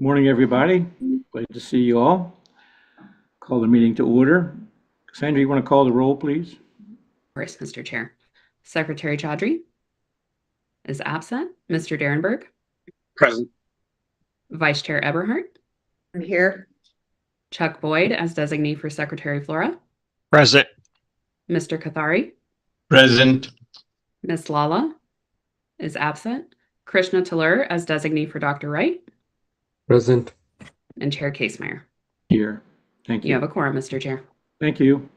Morning, everybody. Glad to see you all. Call the meeting to order. Cassandra, you want to call the roll, please? Of course, Mr. Chair. Secretary Chaudhry is absent. Mr. Derenberg. Present. Vice Chair Eberhardt. I'm here. Chuck Boyd as designee for Secretary Flora. Present. Mr. Kathari. Present. Ms. Lala is absent. Krishna Talur as designee for Dr. Wright. Present. And Chair Casemeyer. Here. Thank you. You have a quorum, Mr. Chair. Thank you.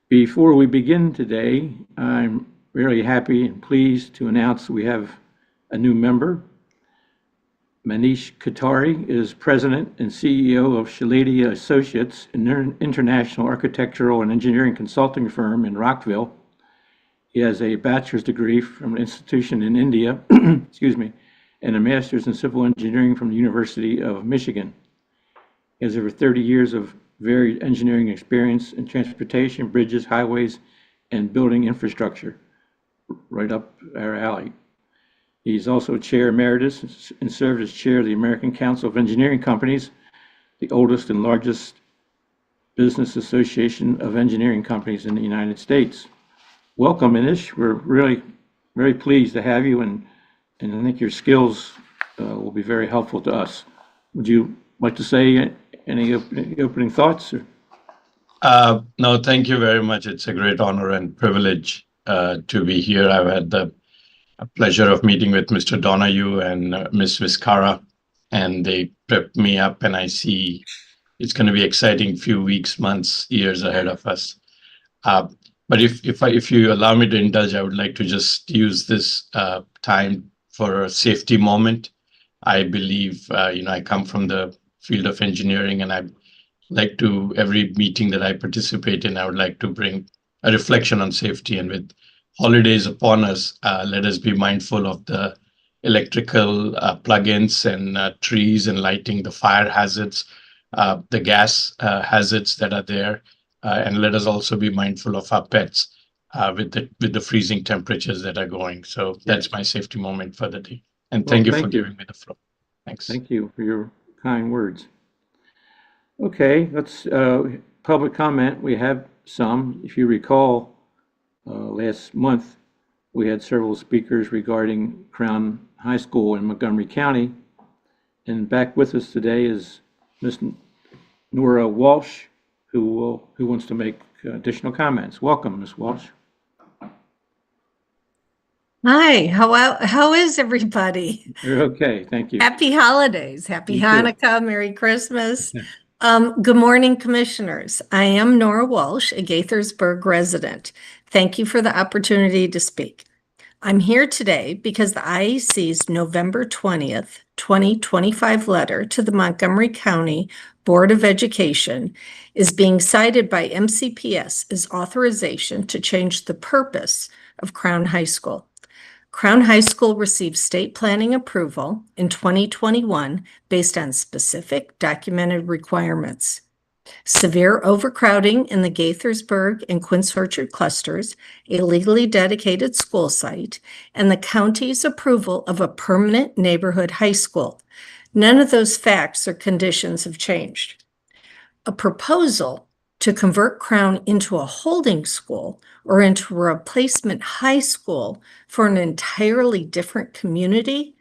Before we begin today, I'm really happy and pleased to announce we have a new member. Manish Katari is President and CEO of Shaladia Associates, an international architectural and engineering consulting firm in Rockville. He has a bachelor's degree from an institution in India, excuse me, and a master's in civil engineering from the University of Michigan. He has over 30 years of varied engineering experience in transportation, bridges, highways, and building infrastructure, right up our alley. He's also chair emeritus and served as chair of the American Council of Engineering Companies, the oldest and largest business association of engineering companies in the United States. Welcome, Manish. We're really very pleased to have you, and I think your skills will be very helpful to us. Would you like to say any opening thoughts? No, thank you very much. It's a great honor and privilege to be here. I've had the pleasure of meeting with Mr. Donahue and Ms. Viscara, and they prepped me up, and I see it's going to be exciting few weeks, months, years ahead of us. But if you allow me to indulge, I would like to just use this time for a safety moment. I believe, I come from the field of engineering, and I like to, every meeting that I participate in, I would like to bring a reflection on safety. And with holidays upon us, let us be mindful of the electrical plugins and trees and lighting, the fire hazards, the gas hazards that are there. And let us also be mindful of our pets with the freezing temperatures that are going. So that's my safety moment for the day. And thank you for giving me the floor. Thanks. Thank you for your kind words. Okay, let's public comment. We have some. If you recall, last month we had several speakers regarding Crown High School in Montgomery County. And back with us today is Ms. Nora Walsh, who wants to make additional comments. Welcome, Ms. Walsh. Hi, how is everybody? You're okay, thank you. Happy holidays, happy Hanukkah, Merry Christmas. Good morning, commissioners. I am Nora Walsh, a Gaithersburg resident. Thank you for the opportunity to speak. I'm here today because the IAC's November 20th, 2025 letter to the Montgomery County Board of Education is being cited by MCPS as authorization to change the purpose of Crown High School. Crown High School received state planning approval in 2021 based on specific documented requirements. Severe overcrowding in the Gaithersburg and Quince Orchard clusters, a legally dedicated school site, and the county's approval of a permanent neighborhood high school. None of those facts or conditions have changed. A proposal to convert Crown into a holding school or into a replacement high school for an entirely different community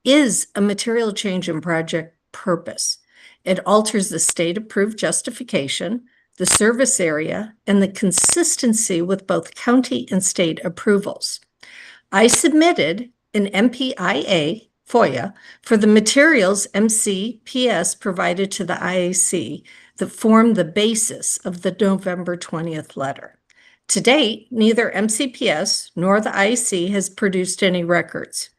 is a material change in project purpose. It alters the state-approved justification, the service area, and the consistency with both county and state approvals. I submitted an MPIA FOIA for the materials MCPS provided to the IAC that formed the basis of the November 20th letter. To date, neither MCPS nor the IAC has produced any records.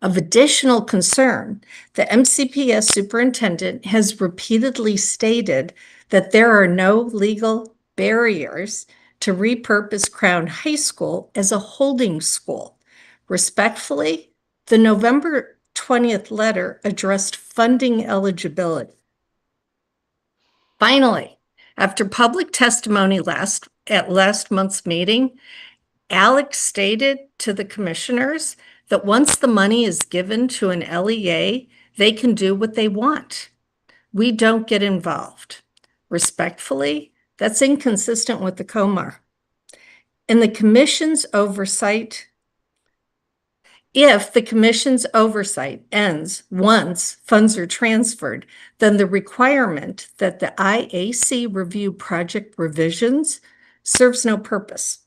Of additional concern, the MCPS superintendent has repeatedly stated that there are no legal barriers to repurpose Crown High School as a holding school. Respectfully, the November 20th letter addressed funding eligibility. Finally, after public testimony at last month's meeting, Alex stated to the commissioners that once the money is given to an LEA, They can do what they want. We don't get involved. Respectfully, that's inconsistent with the COMAR. And the commission's oversight, if the commission's oversight ends once funds are transferred, then the requirement that the IAC review project revisions serves no purpose.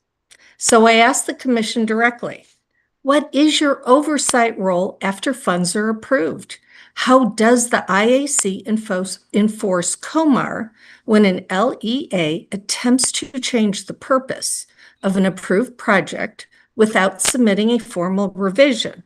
So I asked the commission directly, what is your oversight role after funds are approved? How does the IAC enforce COMAR when an LEA attempts to change the purpose of an approved project without submitting a formal revision?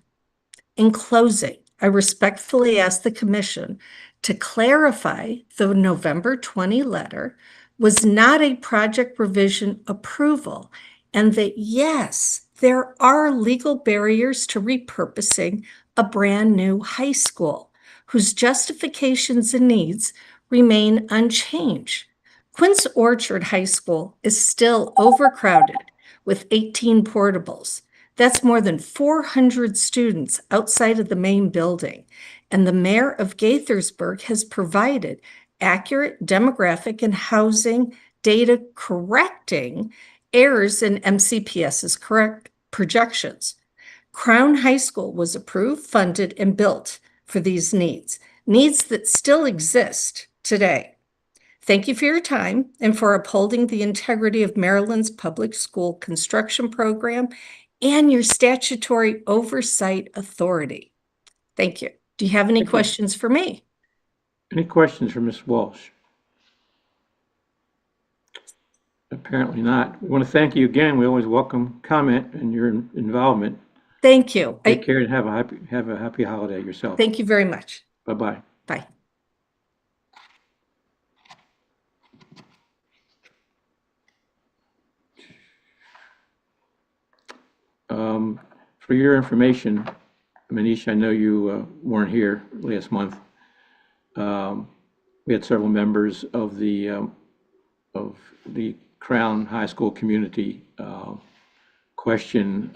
In closing, I respectfully ask the commission to clarify the November 20 letter was not a project revision approval, and that yes, there are legal barriers to repurposing a brand new high school whose justifications and needs remain unchanged. Quince Orchard High School is still overcrowded with 18 portables. That's more than 400 students outside of the main building. And the mayor of Gaithersburg has provided accurate demographic and housing data correcting errors in MCPS's correct projections. Crown High School was approved, funded, and built for these needs that still exist today. Thank you for your time and for upholding the integrity of Maryland's public school construction program and your statutory oversight authority. Thank you. Do you have any questions for me? Any questions for Ms. Walsh? Apparently not. We want to thank you again. We always welcome comment and your involvement. Thank you. Take care and have a happy holiday yourself. Thank you very much. Bye-bye. Bye. For your information, Manish, I know you weren't here last month. We had several members of the Crown High School community question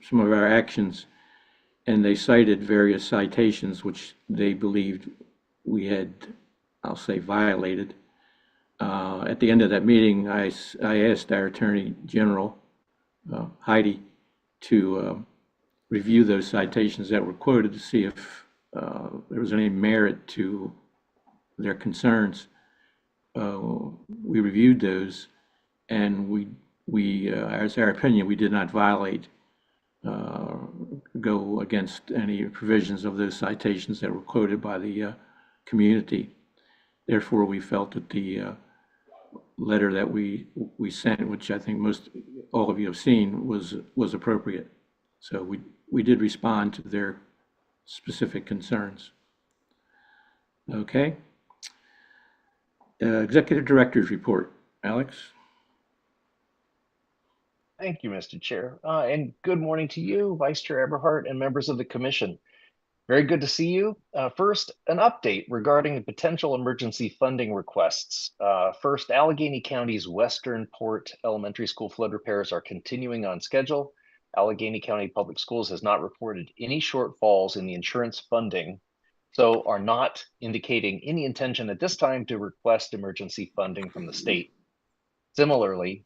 some of our actions, and they cited various citations which they believed we had, I'll say, violated. At the end of that meeting, I asked our Attorney General, Heidi, to review those citations that were quoted to see if there was any merit to their concerns. We reviewed those, and we, as our opinion, we did not violate, go against any provisions of those citations that were quoted by the community. Therefore, we felt that the letter that we sent, which I think all of you have seen, was appropriate. So we did respond to their specific concerns. Okay. Executive Director's report. Alex? Thank you, Mr. Chair. And good morning to you, Vice Chair Eberhardt, and members of the Commission. Very good to see you. First, an update regarding potential emergency funding requests. First, Allegheny County's Western Port Elementary School flood repairs are continuing on schedule. Allegheny County Public Schools has not reported any shortfalls in the insurance funding, so are not indicating any intention at this time to request emergency funding from the state. Similarly,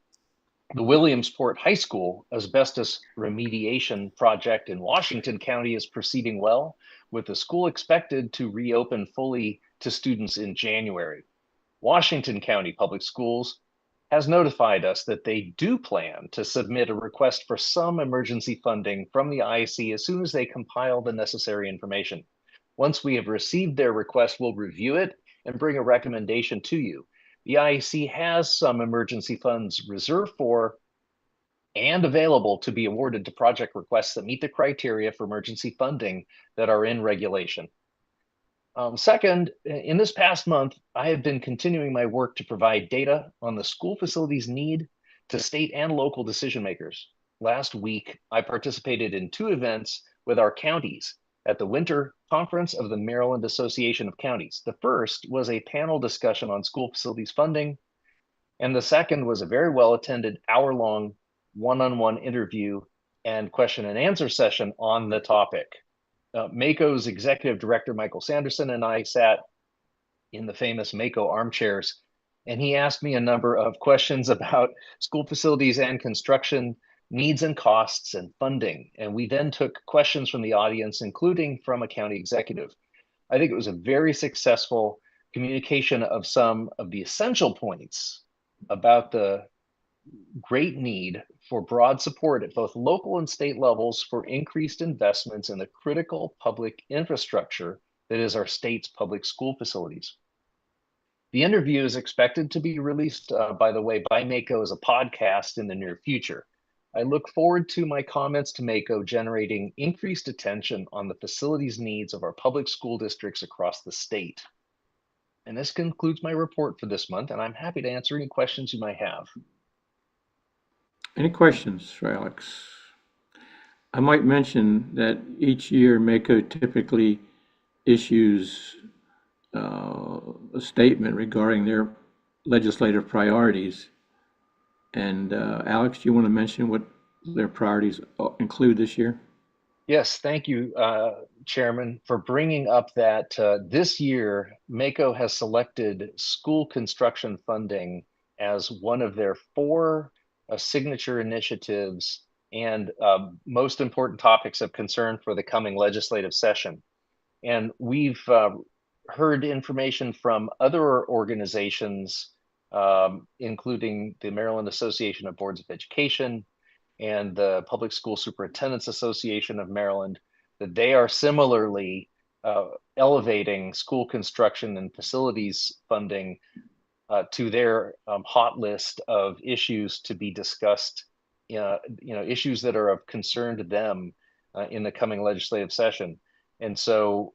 the Williamsport High School asbestos remediation project in Washington County is proceeding well, with the school expected to reopen fully to students in January. Washington County Public Schools has notified us that they do plan to submit a request for some emergency funding from the IAC as soon as they compile the necessary information. Once we have received their request, we'll review it and bring a recommendation to you. The IAC has some emergency funds reserved for and available to be awarded to project requests that meet the criteria for emergency funding that are in regulation. Second, in this past month, I have been continuing my work to provide data on the school facilities need to state and local decision makers. Last week, I participated in 2 events with our counties at the Winter Conference of the Maryland Association of Counties. The first was a panel discussion on school facilities funding, and the second was a very well-attended hour-long one-on-one interview and question and answer session on the topic. MACO's executive director, Michael Sanderson, and I sat in the famous MACO armchairs, and he asked me a number of questions about school facilities and construction needs and costs and funding. And we then took questions from the audience, including from a county executive. I think it was a very successful communication of some of the essential points about the great need for broad support at both local and state levels for increased investments in the critical public infrastructure that is our state's public school facilities. The interview is expected to be released, by the way, by MACO as a podcast in the near future. I look forward to my comments to MACO generating increased attention on the facilities needs of our public school districts across the state. And this concludes my report for this month, and I'm happy to answer any questions you might have. Any questions for Alex? I might mention that each year MACO typically issues a statement regarding their legislative priorities. And Alex, do you want to mention what their priorities include this year? Yes, thank you, Chairman, for bringing up that this year, MACO has selected school construction funding as one of their 4 signature initiatives and most important topics of concern for the coming legislative session. And we've heard information from other organizations, including the Maryland Association of Boards of Education and the Public School Superintendents Association of Maryland, that they are similarly elevating school construction and facilities funding to their hot list of issues to be discussed, issues that are of concern to them in the coming legislative session. And so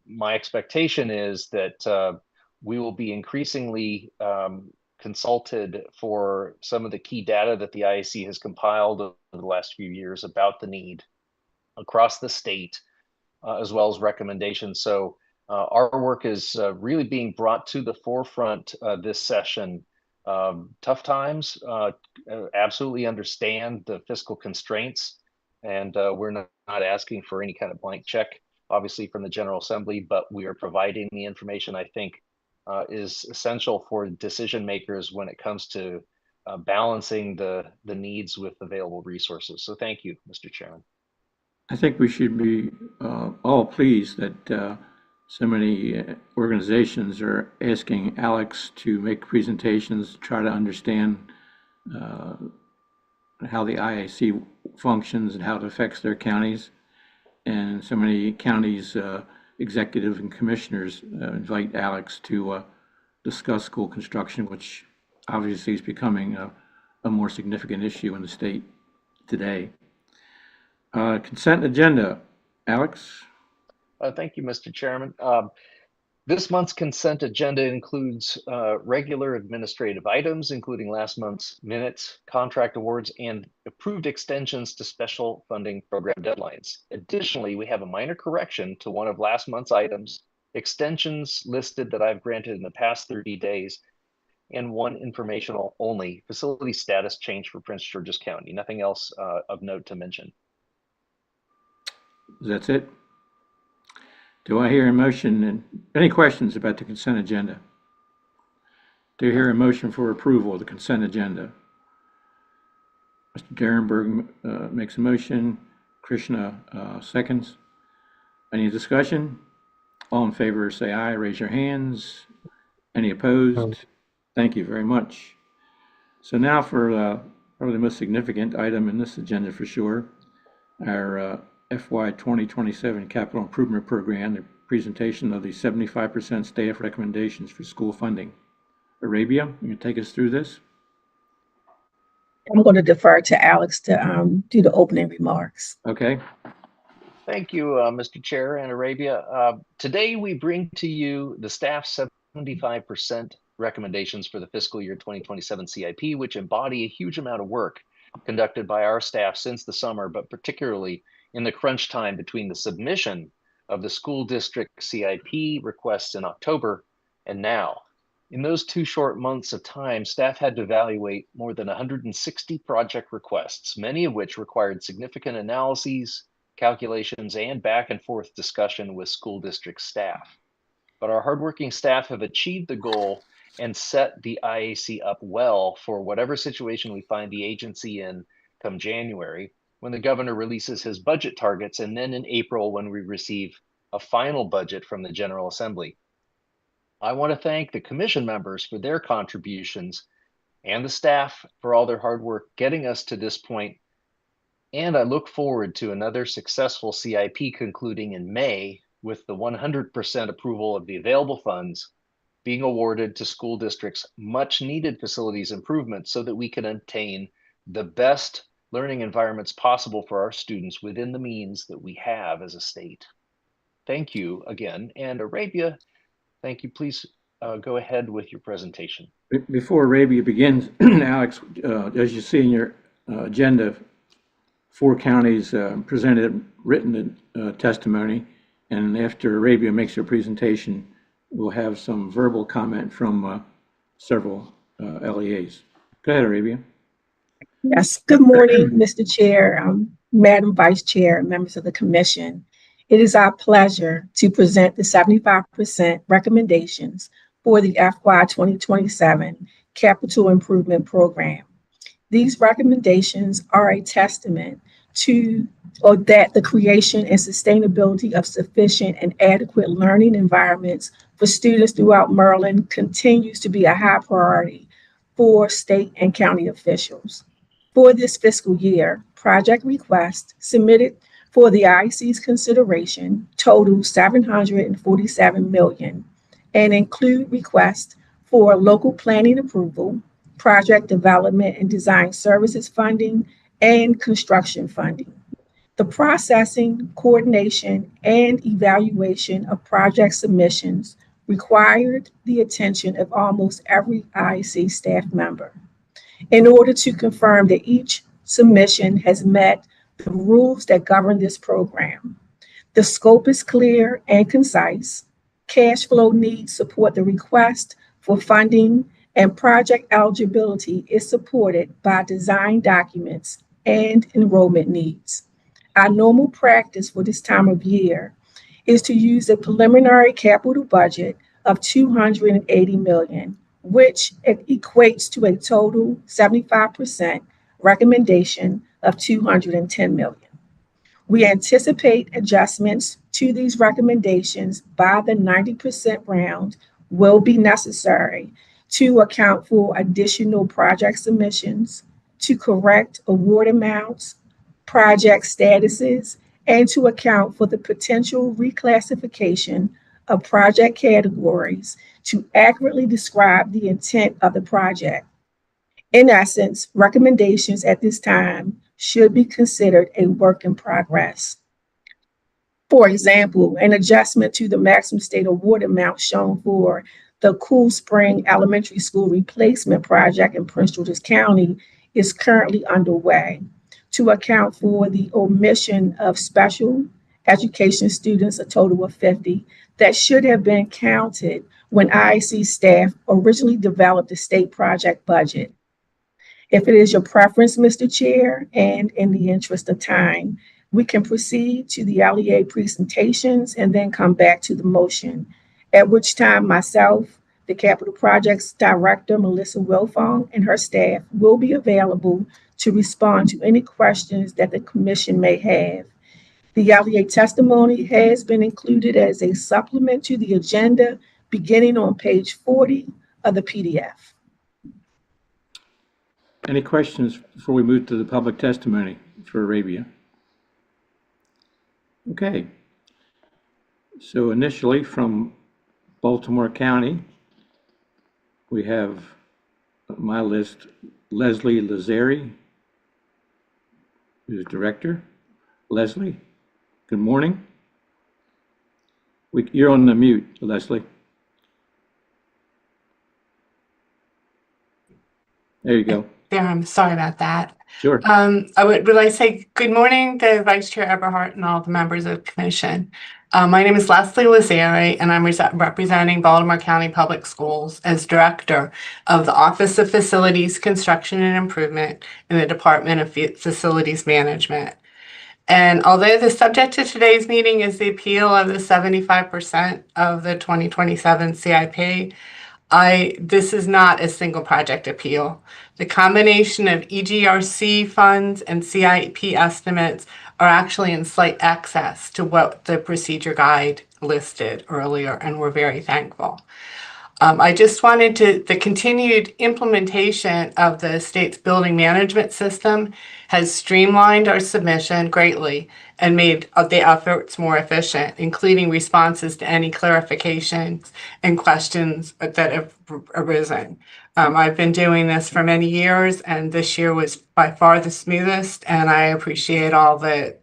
my expectation is that we will be increasingly consulted for some of the key data that the IAC has compiled over the last few years about the need across the state, as well as recommendations. So our work is really being brought to the forefront this session. Tough times, absolutely understand the fiscal constraints, and we're not asking for any kind of blank check, obviously, from the General Assembly, but we are providing the information I think is essential for decision makers when it comes to balancing the needs with available resources. So thank you, Mr. Chairman. I think we should be all pleased that so many organizations are asking Alex to make presentations, try to understand how the IAC functions and how it affects their counties. And so many counties, executive and commissioners invite Alex to discuss school construction, which obviously is becoming a more significant issue in the state today. Consent agenda, Alex? Thank you, Mr. Chairman. This month's consent agenda includes regular administrative items, including last month's minutes, contract awards, and approved extensions to special funding program deadlines. Additionally, we have a minor correction to one of last month's items, extensions listed that I've granted in the past 30 days, and one informational only facility status change for Prince George's County. Nothing else of note to mention. That's it. Do I hear a motion and any questions about the consent agenda? Do you hear a motion for approval of the consent agenda? Mr. Derenberg makes a motion. Krishna seconds. Any discussion? All in favor say aye, raise your hands. Any opposed? Thank you very much. So now for probably the most significant item in this agenda for sure, our FY 2027 Capital Improvement Program, the presentation of the 75% staff recommendations for school funding. Arabia, you can take us through this? I'm going to defer to Alex to do the opening remarks. Okay. Thank you, Mr. Chair and Arabia. Today we bring to you the staff's 75% recommendations for the fiscal year 2027 CIP, which embody a huge amount of work conducted by our staff since the summer, but particularly in the crunch time between the submission of the school district CIP requests in October and now. In those 2 short months of time, staff had to evaluate more than 160 project requests, many of which required significant analyses, calculations, and back and forth discussion with school district staff. But our hardworking staff have achieved the goal and set the IAC up well for whatever situation we find the agency in come January, when the governor releases his budget targets, and then in April when we receive a final budget from the General Assembly. I want to thank the commission members for their contributions and the staff for all their hard work getting us to this point. And I look forward to another successful CIP concluding in May with the 100% approval of the available funds being awarded to school districts much needed facilities improvements so that we can obtain the best learning environments possible for our students within the means that we have as a state. Thank you again. And Arabia, thank you. Please go ahead with your presentation. Before Arabia begins, Alex, as you see in your agenda, 4 counties presented written testimony, and after Arabia makes her presentation, we'll have some verbal comment from several LEAs. Go ahead, Arabia. Yes, good morning, Mr. Chair, Madam Vice Chair, members of the Commission. It is our pleasure to present the 75% recommendations for the FY 2027 Capital Improvement Program. These recommendations are a testament to that the creation and sustainability of sufficient and adequate learning environments for students throughout Maryland continues to be a high priority for state and county officials. For this fiscal year, project requests submitted for the IAC's consideration total $747 million and include requests for local planning approval, project development and design services funding, and construction funding. The processing, coordination, and evaluation of project submissions required the attention of almost every IAC staff member. In order to confirm that each submission has met the rules that govern this program, the scope is clear and concise, cash flow needs support the request for funding, and project eligibility is supported by design documents and enrollment needs. Our normal practice for this time of year is to use a preliminary capital budget of $280 million, which equates to a total 75% recommendation of $210 million. We anticipate adjustments to these recommendations by the 90% round will be necessary to account for additional project submissions, to correct award amounts, project statuses, and to account for the potential reclassification of project categories to accurately describe the intent of the project. In essence, recommendations at this time should be considered a work in progress. For example, an adjustment to the maximum state award amount shown for the Cool Spring Elementary School replacement project in Prince George's County is currently underway to account for the omission of special education students, a total of 50, that should have been counted when IAC staff originally developed the state project budget. If it is your preference, Mr. Chair, and in the interest of time, we can proceed to the LEA presentations and then come back to the motion, at which time myself, the Capital Projects Director, Melissa Wilfong, and her staff will be available to respond to any questions that the Commission may have. The LEA testimony has been included as a supplement to the agenda beginning on page 40 of the PDF. Any questions before we move to the public testimony for Arabia? Okay. So initially from Baltimore County, we have my list, Leslie Lazari, who's director. Leslie, good morning. You're on the mute, Leslie. There you go. There, I'm sorry about that. Sure. I would like to say good morning to Vice Chair Eberhardt and all the members of the Commission. My name is Leslie Lazari, and I'm representing Baltimore County Public Schools as Director of the Office of Facilities Construction and Improvement in the Department of Facilities Management. And although the subject of today's meeting is the appeal of the 75% of the 2027 CIP, this is not a single project appeal. The combination of EGRC funds and CIP estimates are actually in slight excess to what the procedure guide listed earlier, and we're very thankful. I just wanted the continued implementation of the state's building management system has streamlined our submission greatly and made the efforts more efficient, including responses to any clarifications and questions that have arisen. I've been doing this for many years, and this year was by far the smoothest, and I appreciate all the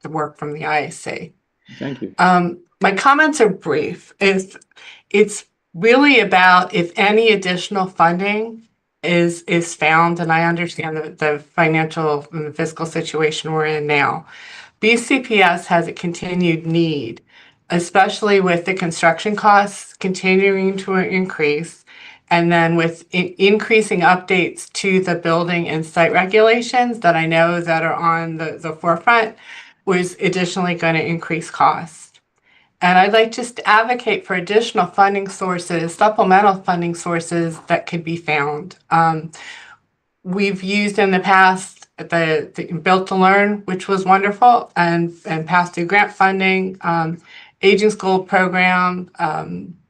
work from the IAC. Thank you. My comments are brief. It's really about if any additional funding is found, and I understand the financial and the fiscal situation we're in now. BCPS has a continued need, especially with the construction costs continuing to increase, and then with increasing updates to the building and site regulations that I know that are on the forefront, was additionally going to increase costs. And I'd like just to advocate for additional funding sources, supplemental funding sources that could be found. We've used in the past the Built to Learn, which was wonderful, and passed through grant funding, aging school program,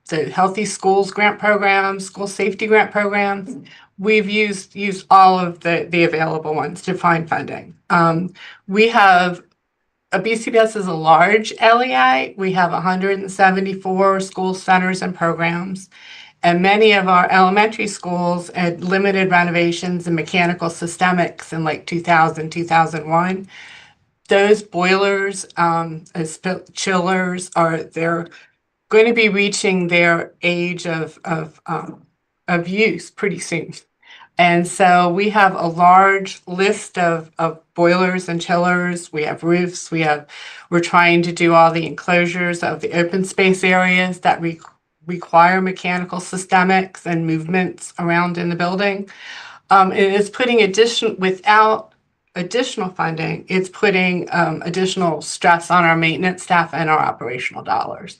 the Healthy Schools grant program, school safety grant programs. We've used all of the available ones to find funding. We have BCPS is a large LEI. We have 174 school centers and programs, and many of our elementary schools had limited renovations and mechanical systemics in like 2000, 2001. Those boilers, chillers they're going to be reaching their age of use pretty soon. And so we have a large list of boilers and chillers. We have roofs. We're trying to do all the enclosures of the open space areas that require mechanical systemics and movements around in the building. And it's putting without additional funding, it's putting additional stress on our maintenance staff and our operational dollars.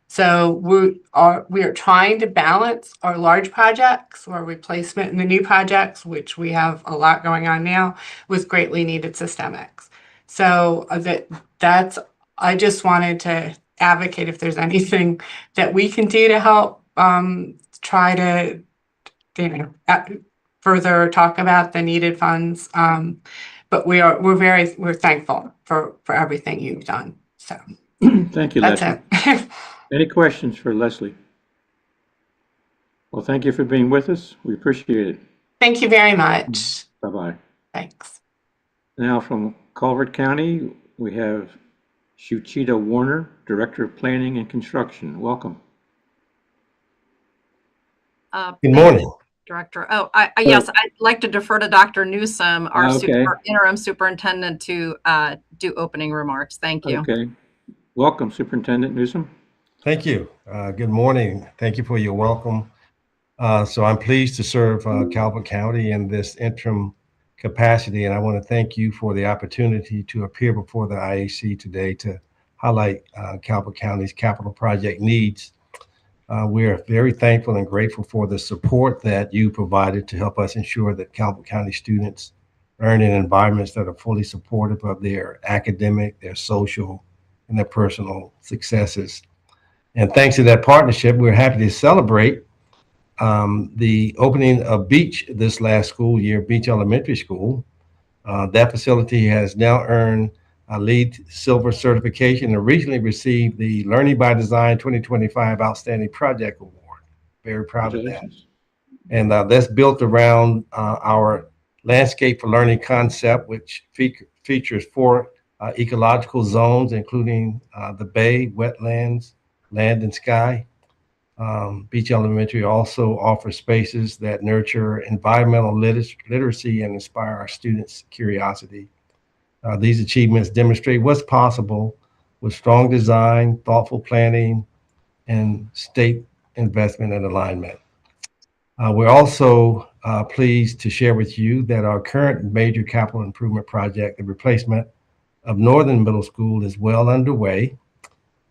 So we are trying to balance our large projects or replacement in the new projects, which we have a lot going on now, with greatly needed systemics. So I just wanted to advocate if there's anything that we can do to help try to further talk about the needed funds. But we're thankful for everything you've done. So Thank you, that's Leslie. it. Any questions for Leslie? Well, thank you for being with us. We appreciate it. Thank you very much. Bye-bye. Thanks. Now from Culver County, we have Shuchita Warner, Director of Planning and Construction. Welcome. Good morning. Director. Yes, I'd like to defer to Dr. Newsome, our interim superintendent, to do opening remarks. Thank you. Okay. Welcome, Superintendent Newsome. Thank you. Good morning. Thank you for your welcome. So I'm pleased to serve Calvert County in this interim capacity, and I want to thank you for the opportunity to appear before the IAC today to highlight Calvert County's capital project needs. We are very thankful and grateful for the support that you provided to help us ensure that Calvert County students earn in environments that are fully supportive of their academic, their social, and their personal successes. And thanks to that partnership, we're happy to celebrate the opening of Beach this last school year, Beach Elementary School. That facility has now earned a LEED Silver certification and recently received the Learning by Design 2025 Outstanding Project Award. Very proud of that. And that's built around our Landscape for Learning concept, which features 4 ecological zones, including the bay, wetlands, land, and sky. Beach Elementary also offers spaces that nurture environmental literacy and inspire our students' curiosity. These achievements demonstrate what's possible with strong design, thoughtful planning, and state investment and alignment. We're also pleased to share with you that our current major capital improvement project, the replacement of Northern Middle School is well underway.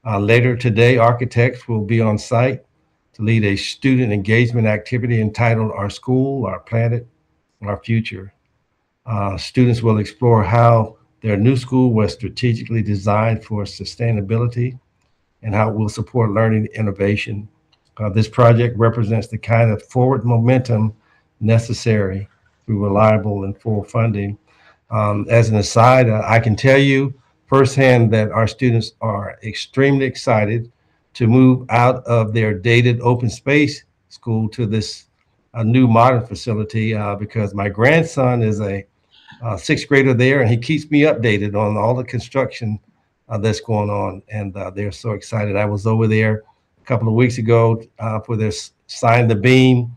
Later today, architects will be on site to lead a student engagement activity entitled Our School, Our Planet, Our Future. Students will explore how their new school was strategically designed for sustainability and how it will support learning and innovation. This project represents the kind of forward momentum necessary through reliable and full funding. As an aside, I can tell you firsthand that our students are extremely excited to move out of their dated open space school to this new modern facility because my grandson is a sixth grader there, and he keeps me updated on all the construction that's going on, and they're so excited. I was over there a couple of weeks ago for this Sign the Beam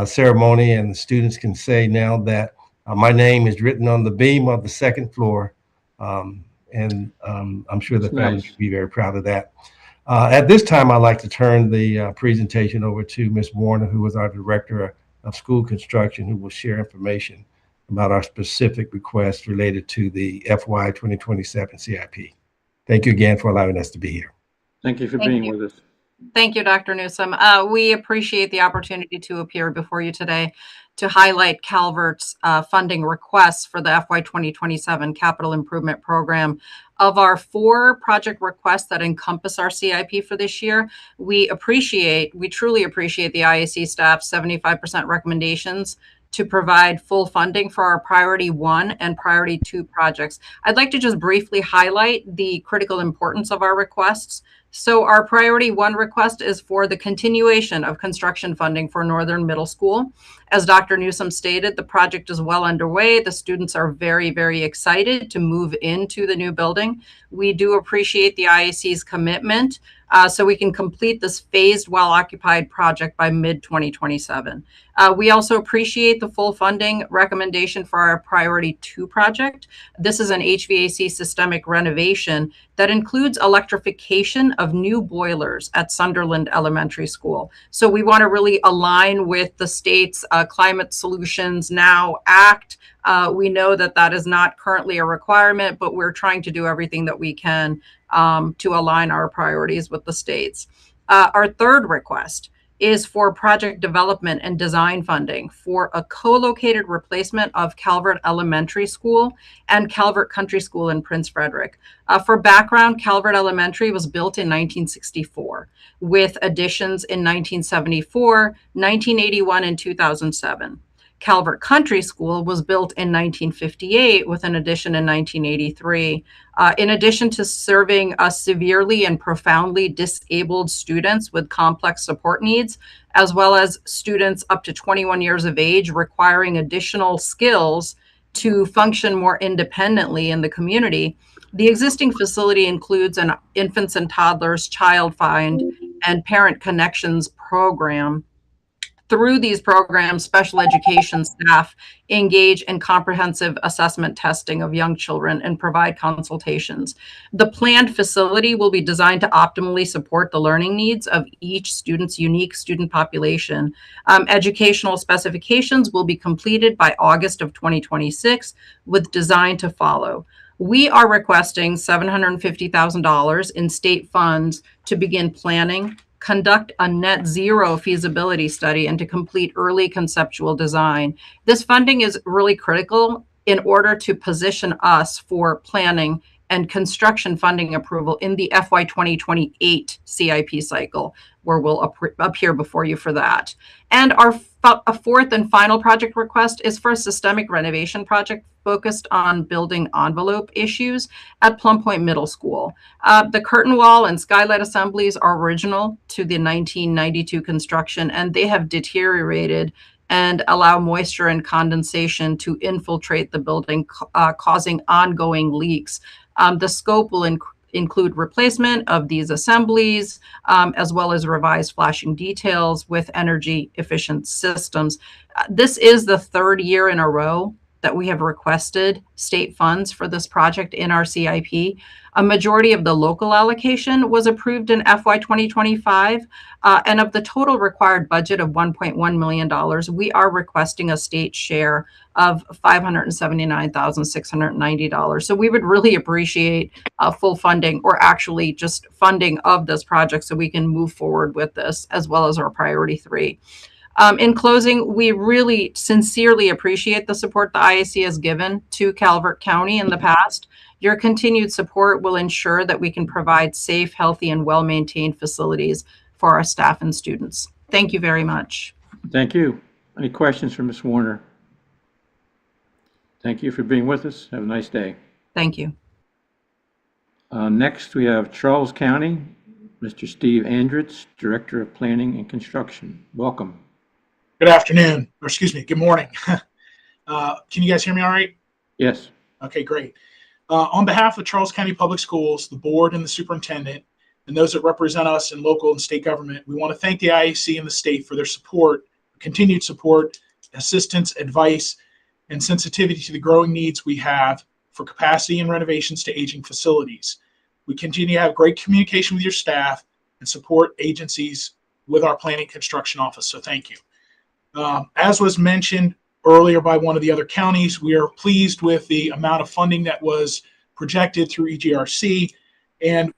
ceremony, and the students can say now that my name is written on the beam of the second floor, and I'm sure the family will be very proud of that. At this time, I'd like to turn the presentation over to Ms. Warner, who is our Director of School Construction, who will share information about our specific requests related to the FY 2027 CIP. Thank you again for allowing us to be here. Thank you for being with us. Thank you, Dr. Newsome. We appreciate the opportunity to appear before you today to highlight Calvert's funding requests for the FY 2027 Capital Improvement Program. Of our 4 project requests that encompass our CIP for this year, we truly appreciate the IAC staff's 75% recommendations to provide full funding for our priority 1 and priority 2 projects. I'd like to just briefly highlight the critical importance of our requests. So our priority 1 request is for the continuation of construction funding for Northern Middle School. As Dr. Newsome stated, the project is well underway. The students are very, very excited to move into the new building. We do appreciate the IAC's commitment so we can complete this phased, well-occupied project by mid-2027. We also appreciate the full funding recommendation for our priority 2 project. This is an HVAC systemic renovation that includes electrification of new boilers at Sunderland Elementary School. So we want to really align with the state's Climate Solutions Now Act. We know that that is not currently a requirement, but we're trying to do everything that we can to align our priorities with the states. Our 3rd request is for project development and design funding for a co-located replacement of Calvert Elementary School and Calvert Country School in Prince Frederick. For background, Calvert Elementary was built in 1964 with additions in 1974, 1981, and 2007. Calvert Country School was built in 1958 with an addition in 1983. In addition to serving severely and profoundly disabled students with complex support needs, as well as students up to 21 years of age requiring additional skills to function more independently in the community, the existing facility includes an infants and toddlers child find and parent connections program. Through these programs, special education staff engage in comprehensive assessment testing of young children and provide consultations. The planned facility will be designed to optimally support the learning needs of each student's unique student population. Educational specifications will be completed by August of 2026 with design to follow. We are requesting $750,000 in state funds to begin planning, conduct a net zero feasibility study, and to complete early conceptual design. This funding is really critical in order to position us for planning and construction funding approval in the FY 2028 CIP cycle, where we'll appear before you for that. And our 4th and final project request is for a systemic renovation project focused on building envelope issues at Plum Point Middle School. The curtain wall and skylight assemblies are original to the 1992 construction, and they have deteriorated and allow moisture and condensation to infiltrate the building, causing ongoing leaks. The scope will include replacement of these assemblies, as well as revised flashing details with energy efficient systems. This is the 3rd year in a row that we have requested state funds for this project in our CIP. A majority of the local allocation was approved in FY 2025, and of the total required budget of $1.1 million, we are requesting a state share of $579,690. So we would really appreciate full funding, or actually just funding of this project, so we can move forward with this, as well as our priority 3. In closing, we really sincerely appreciate the support the IAC has given to Calvert County in the past. Your continued support will ensure that we can provide safe, healthy, and well-maintained facilities for our staff and students. Thank you very much. Thank you. Any questions for Ms. Warner? Thank you for being with us. Have a nice day. Thank you. Next, we have Charles County, Mr. Steve Andritz, Director of Planning and Construction. Welcome. Good afternoon, or excuse me, good morning. Can you guys hear me all right? Yes. Okay, great. On behalf of Charles County Public Schools, the board and the superintendent, and those that represent us in local and state government, we want to thank the IAC and the state for their support, continued support, assistance, advice, and sensitivity to the growing needs we have for capacity and renovations to aging facilities. We continue to have great communication with your staff and support agencies with our planning construction office, so thank you. As was mentioned earlier by one of the other counties, we are pleased with the amount of funding that was projected through EGRC, and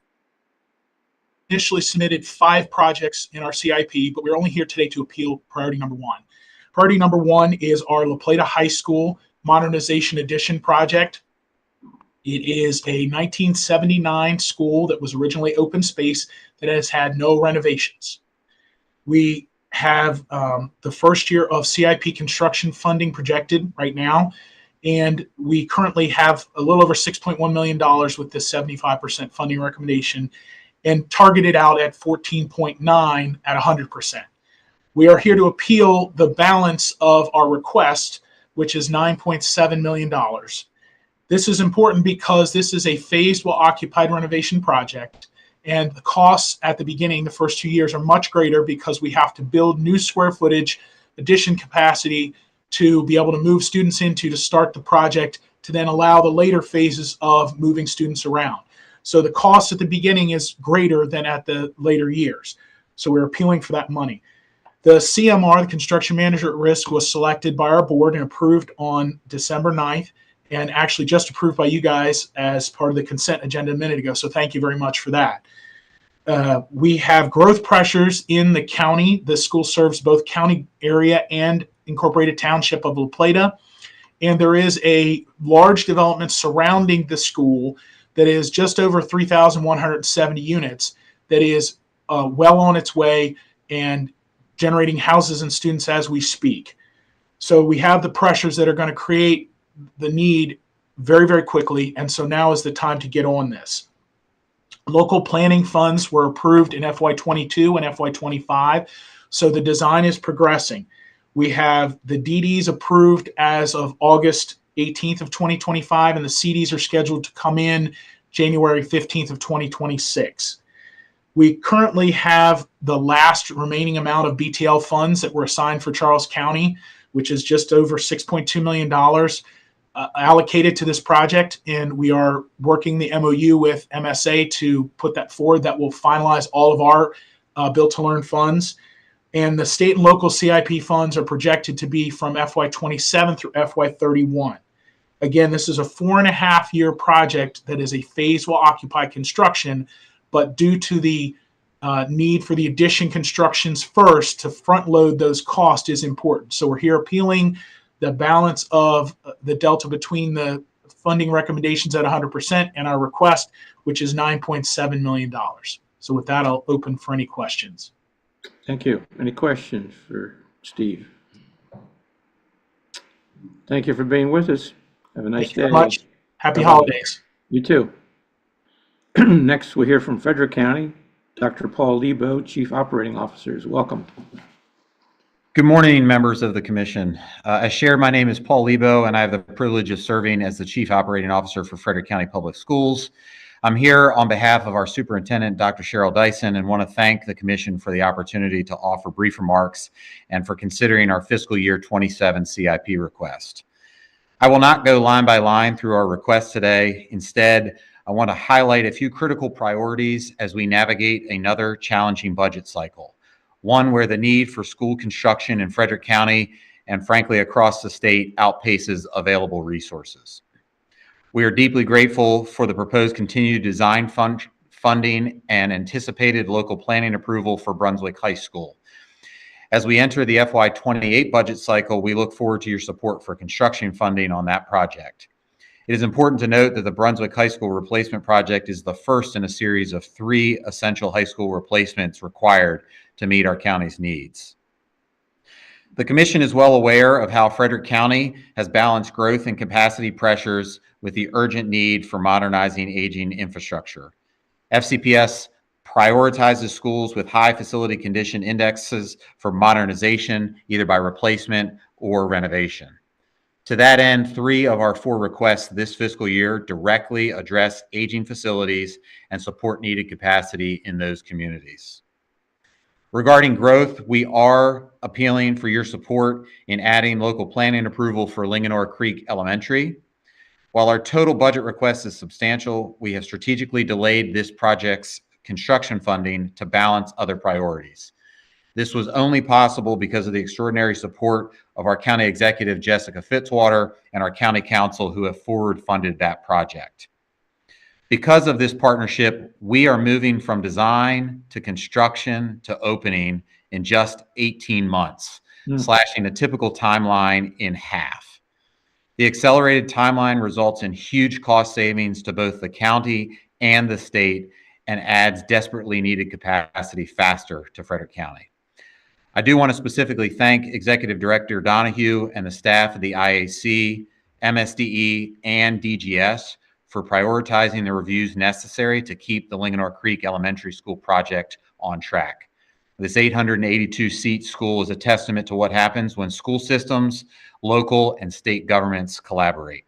initially submitted 5 projects in our CIP, but we're only here today to appeal priority number 1. Priority number 1 is our La Plata High School Modernization Addition project. It is a 1979 school that was originally open space that has had no renovations. We have the first year of CIP construction funding projected right now, and we currently have a little over $6.1 million with this 75% funding recommendation, and targeted out at 14.9 at 100%. We are here to appeal the balance of our request, which is $9.7 million. This is important because this is a phased while occupied renovation project, and the costs at the beginning, the first 2 years, are much greater because we have to build new square footage, addition capacity to be able to move students into to start the project, to then allow the later phases of moving students around. So the cost at the beginning is greater than at the later years. So we're appealing for that money. The CMR, the construction manager at risk, was selected by our board and approved on December 9th, and actually just approved by you guys as part of the consent agenda a minute ago. So thank you very much for that. We have growth pressures in the county. The school serves both county area and incorporated township of La Plata. And there is a large development surrounding the school that is just over 3,170 units that is well on its way and generating houses and students as we speak. So we have the pressures that are going to create the need very, very quickly. And so now is the time to get on this. Local planning funds were approved in FY22 and FY25. So the design is progressing. We have the DDs approved as of August 18th of 2025, and the CDs are scheduled to come in January 15th of 2026. We currently have the last remaining amount of BTL funds that were assigned for Charles County, which is just over $6.2 million allocated to this project, and we are working the MOU with MSA to put that forward. That will finalize all of our Build to Learn funds. And the state and local CIP funds are projected to be from FY27 through FY31. Again, this is a 4.5-year project that is a phase while occupied construction, but due to the need for the addition constructions first, to front load those costs is important. So we're here appealing the balance of the delta between the funding recommendations at 100% and our request, which is $9.7 million. So with that, I'll open for any questions. Thank you. Any questions for Steve? Thank you for being with us. Have a nice Thank you day. very much. Happy holidays. You too. Next, we'll hear from Frederick County. Dr. Paul Lebo, Chief Operating Officer, is welcome. Good morning, members of the Commission. As shared, my name is Paul Lebo, and I have the privilege of serving as the Chief Operating Officer for Frederick County Public Schools. I'm here on behalf of our Superintendent, Dr. Cheryl Dyson, and want to thank the Commission for the opportunity to offer brief remarks and for considering our fiscal year 27 CIP request. I will not go line by line through our requests today. Instead, I want to highlight a few critical priorities as we navigate another challenging budget cycle, one where the need for school construction in Frederick County and frankly across the state outpaces available resources. We are deeply grateful for the proposed continued design funding and anticipated local planning approval for Brunswick High School. As we enter the FY28 budget cycle, we look forward to your support for construction funding on that project. It is important to note that the Brunswick High School replacement project is the first in a series of 3 essential high school replacements required to meet our county's needs. The Commission is well aware of how Frederick County has balanced growth and capacity pressures with the urgent need for modernizing aging infrastructure. FCPS prioritizes schools with high facility condition indexes for modernization, either by replacement or renovation. To that end, 3 of our 4 requests this fiscal year directly address aging facilities and support needed capacity in those communities. Regarding growth, we are appealing for your support in adding local planning approval for Linganore Creek Elementary. While our total budget request is substantial, we have strategically delayed this project's construction funding to balance other priorities. This was only possible because of the extraordinary support of our county executive, Jessica Fitzwater, and our county council who have forward funded that project. Because of this partnership, we are moving from design to construction to opening in just 18 months, slashing a typical timeline in half. The accelerated timeline results in huge cost savings to both the county and the state and adds desperately needed capacity faster to Frederick County. I do want to specifically thank Executive Director Donahue and the staff of the IAC, MSDE, and DGS for prioritizing the reviews necessary to keep the Linganore Creek Elementary School project on track. This 882-seat school is a testament to what happens when school systems, local, and state governments collaborate.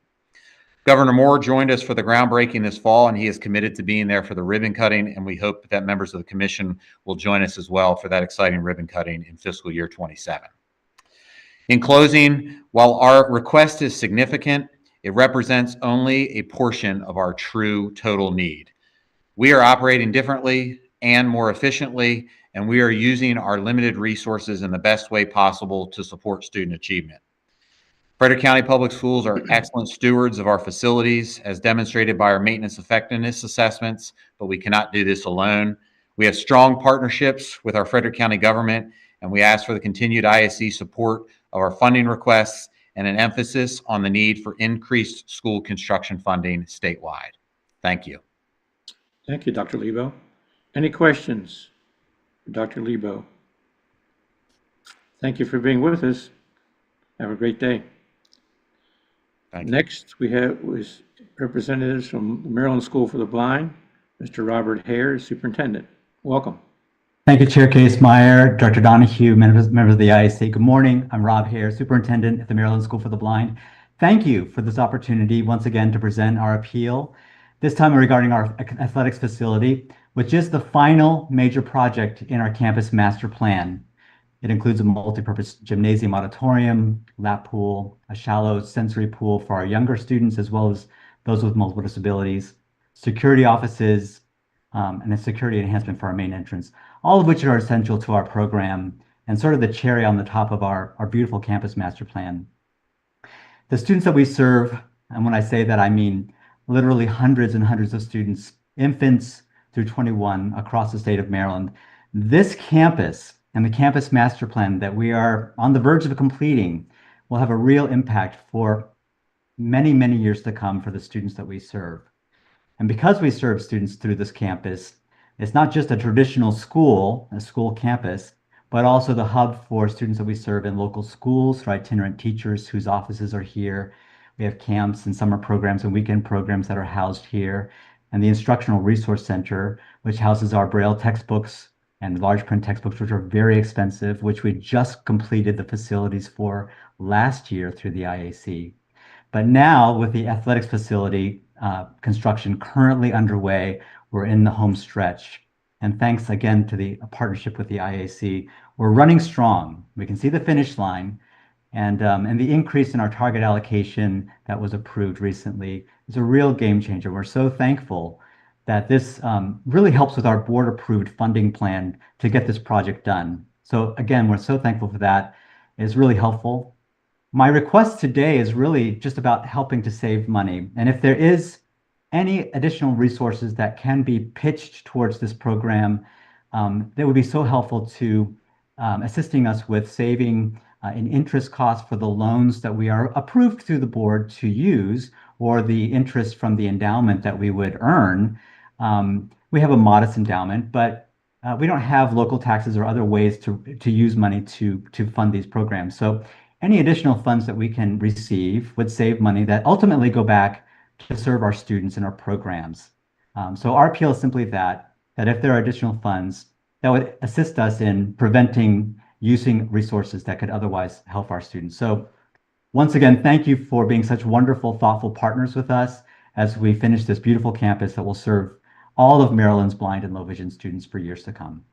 Governor Moore joined us for the groundbreaking this fall, and he is committed to being there for the ribbon cutting, and we hope that members of the commission will join us as well for that exciting ribbon cutting in fiscal year 27. In closing, while our request is significant, it represents only a portion of our true total need. We are operating differently and more efficiently, and we are using our limited resources in the best way possible to support student achievement. Frederick County Public Schools are excellent stewards of our facilities, as demonstrated by our maintenance effectiveness assessments, but we cannot do this alone. We have strong partnerships with our Frederick County government, and we ask for the continued IAC support of our funding requests and an emphasis on the need for increased school construction funding statewide. Thank you. Thank you, Dr. Lebo. Any questions for Dr. Lebo? Thank you for being with us. Have a great day. Thank you. Next, we have representatives from the Maryland School for the Blind, Mr. Robert Hare, Superintendent. Welcome. Thank you, Chair Case-Meyer, Director Donahue, members of the IAC. Good morning. I'm Rob Hare, Superintendent at the Maryland School for the Blind. Thank you for this opportunity once again to present our appeal, this time regarding our athletics facility, which is the final major project in our campus master plan. It includes a multi-purpose gymnasium auditorium, lap pool, a shallow sensory pool for our younger students, as well as those with multiple disabilities, security offices, and a security enhancement for our main entrance, all of which are essential to our program and sort of the cherry on the top of our beautiful campus master plan. The students that we serve, and when I say that, I mean literally hundreds and hundreds of students, infants through 21 across the state of Maryland. This campus and the campus master plan that we are on the verge of completing will have a real impact for many, many years to come for the students that we serve. And because we serve students through this campus, it's not just a traditional school, a school campus, but also the hub for students that we serve in local schools, for itinerant teachers whose offices are here. We have camps and summer programs and weekend programs that are housed here. And the Instructional Resource Center, which houses our Braille textbooks and large print textbooks, which are very expensive, which we just completed the facilities for last year through the IAC. But now with the athletics facility construction currently underway, we're in the home stretch. And thanks again to the partnership with the IAC, we're running strong. We can see the finish line, And the increase in our target allocation that was approved recently is a real game changer. We're so thankful that this really helps with our board-approved funding plan to get this project done. So again, we're so thankful for that. It's really helpful. My request today is really just about helping to save money. And if there is any additional resources that can be pitched towards this program, that would be so helpful to assisting us with saving in interest costs for the loans that we are approved through the board to use, or the interest from the endowment that we would earn. We have a modest endowment, but we don't have local taxes or other ways to use money to fund these programs. So any additional funds that we can receive would save money that ultimately go back to serve our students in our programs. So our appeal is simply that if there are additional funds that would assist us in preventing using resources that could otherwise help our students. So once again, thank you for being such wonderful, thoughtful partners with us as we finish this beautiful campus that will serve all of Maryland's blind and low vision students for years to come.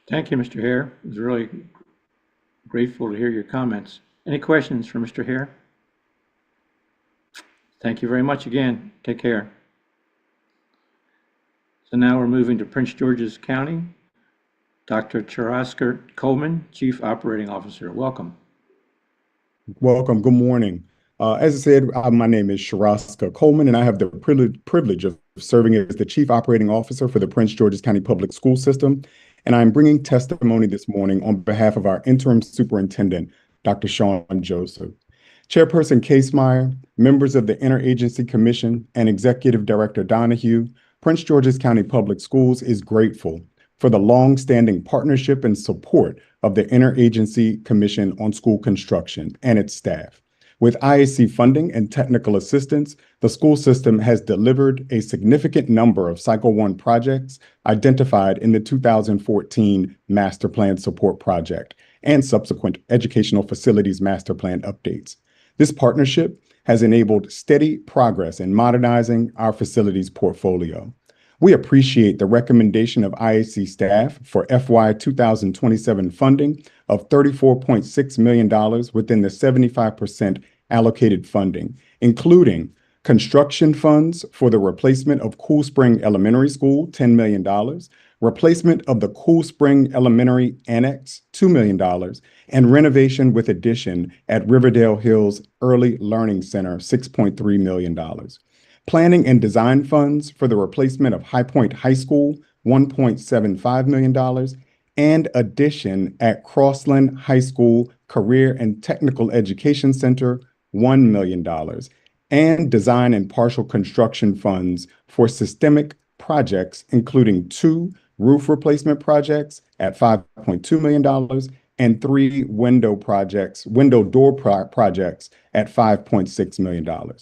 Thank you, Mr. Hare. It was really grateful to hear your comments. Any questions for Mr. Hare? Thank you very much again. Take care. So now we're moving to Prince George's County. Dr. Charasker Coleman, Chief Operating Officer. Welcome. Welcome. Good morning. As I said, my name is Charasker Coleman, and I have the privilege of serving as the Chief Operating Officer for the Prince George's County Public School System. And I'm bringing testimony this morning on behalf of our interim superintendent, Dr. Sean Joseph. Chairperson Casemeyer, members of the Interagency Commission, and Executive Director Donahue, Prince George's County Public Schools is grateful for the long-standing partnership and support of the Interagency Commission on School Construction and its staff. With IAC funding and technical assistance, the school system has delivered a significant number of Cycle 1 projects identified in the 2014 Master Plan Support Project and subsequent Educational Facilities Master Plan updates. This partnership has enabled steady progress in modernizing our facilities portfolio. We appreciate the recommendation of IAC staff for FY 2027 funding of $34.6 million within the 75% allocated funding, including construction funds for the replacement of Cool Spring Elementary School, $10 million, replacement of the Cool Spring Elementary Annex, $2 million, and renovation with addition at Riverdale Hills Early Learning Center, $6.3 million. Planning and design funds for the replacement of High Point High School, $1.75 million, and addition at Crossland High School Career and Technical Education Center, $1 million, and design and partial construction funds for systemic projects, including 2 roof replacement projects at $5.2 million and 3 window door projects at $5.6 million.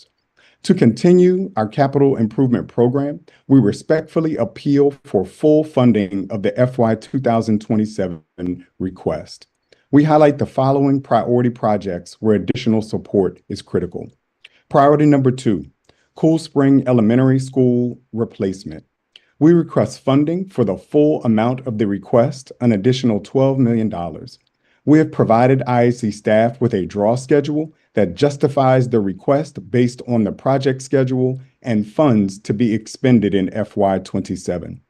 To continue our capital improvement program, we respectfully appeal for full funding of the FY 2027 request. We highlight the following priority projects where additional support is critical. Priority number 2, Cool Spring Elementary School replacement. We request funding for the full amount of the request, an additional $12 million. We have provided IAC staff with a draw schedule that justifies the request based on the project schedule and funds to be expended in FY 27.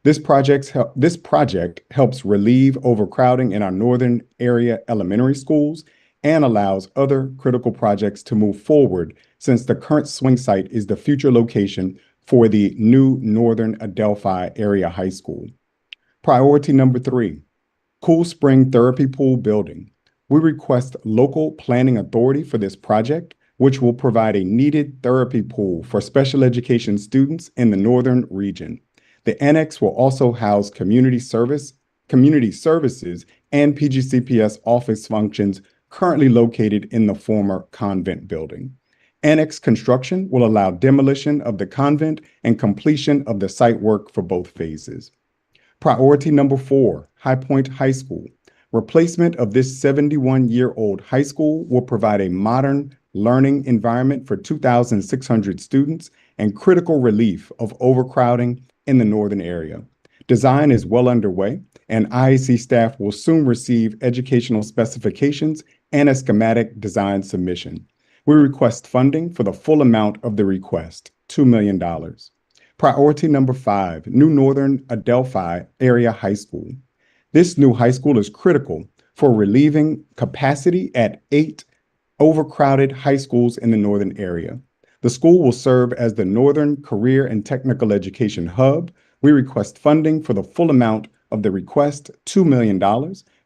This project helps relieve overcrowding in our northern area elementary schools and allows other critical projects to move forward since the current swing site is the future location for the new Northern Adelphi Area High School. Priority number 3, Cool Spring Therapy Pool building. We request local planning authority for this project, which will provide a needed therapy pool for special education students in the northern region. The annex will also house community services, and PGCPS office functions currently located in the former convent building. Annex construction will allow demolition of the convent and completion of the site work for both phases. Priority number 4, High Point High School. Replacement of this 71-year-old high school will provide a modern learning environment for 2,600 students and critical relief of overcrowding in the northern area. Design is well underway, and IAC staff will soon receive educational specifications and a schematic design submission. We request funding for the full amount of the request, $2 million. Priority number 5, New Northern Adelphi Area High School. This new high school is critical for relieving capacity at 8 overcrowded high schools in the northern area. The school will serve as the Northern Career and Technical Education Hub. We request funding for the full amount of the request, $2 million,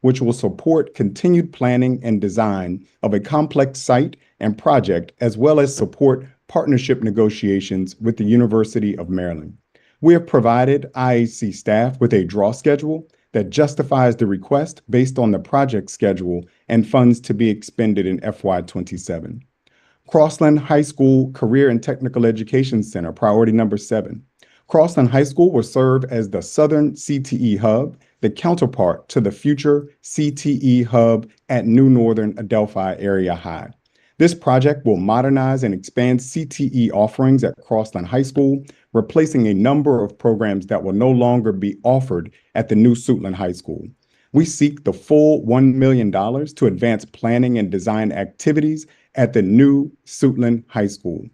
which will support continued planning and design of a complex site and project, as well as support partnership negotiations with the University of Maryland. We have provided IAC staff with a draw schedule that justifies the request based on the project schedule and funds to be expended in FY27. Crossland High School Career and Technical Education Center, priority number 7. Crossland High School will serve as the Southern CTE Hub, the counterpart to the future CTE Hub at New Northern Adelphi Area High. This project will modernize and expand CTE offerings at Crossland High School, replacing a number of programs that will no longer be offered at the new Suitland High School. We seek the full $1 million to advance planning and design activities at the new Suitland High School.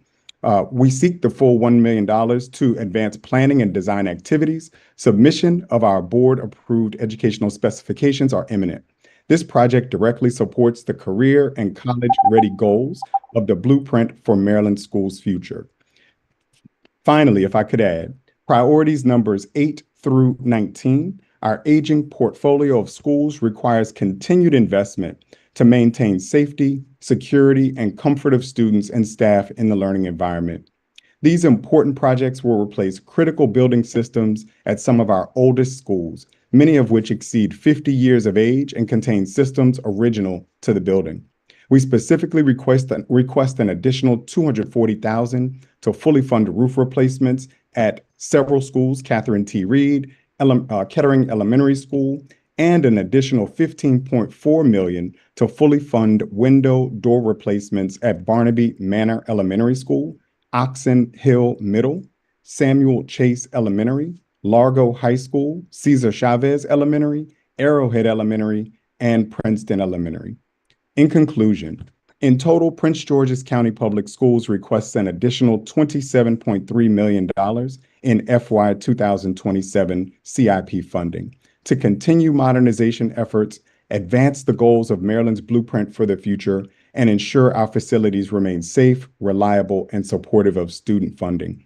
We seek the full $1 million to advance planning and design activities. Submission of our board-approved educational specifications are imminent. This project directly supports the career and college-ready goals of the blueprint for Maryland schools' future. Finally, if I could add, priorities numbers 8 through 19, our aging portfolio of schools requires continued investment to maintain safety, security, and comfort of students and staff in the learning environment. These important projects will replace critical building systems at some of our oldest schools, many of which exceed 50 years of age and contain systems original to the building. We specifically request an additional $240,000 to fully fund roof replacements at several schools, Catherine T. Reed, Kettering Elementary School, and an additional $15.4 million to fully fund window door replacements at Barnaby Manor Elementary School, Oxon Hill Middle, Samuel Chase Elementary, Largo High School, Cesar Chavez Elementary, Arrowhead Elementary, and Princeton Elementary. In conclusion, in total, Prince George's County Public Schools requests an additional $27.3 million in FY 2027 CIP funding to continue modernization efforts, advance the goals of Maryland's blueprint for the future, and ensure our facilities remain safe, reliable, and supportive of student learning.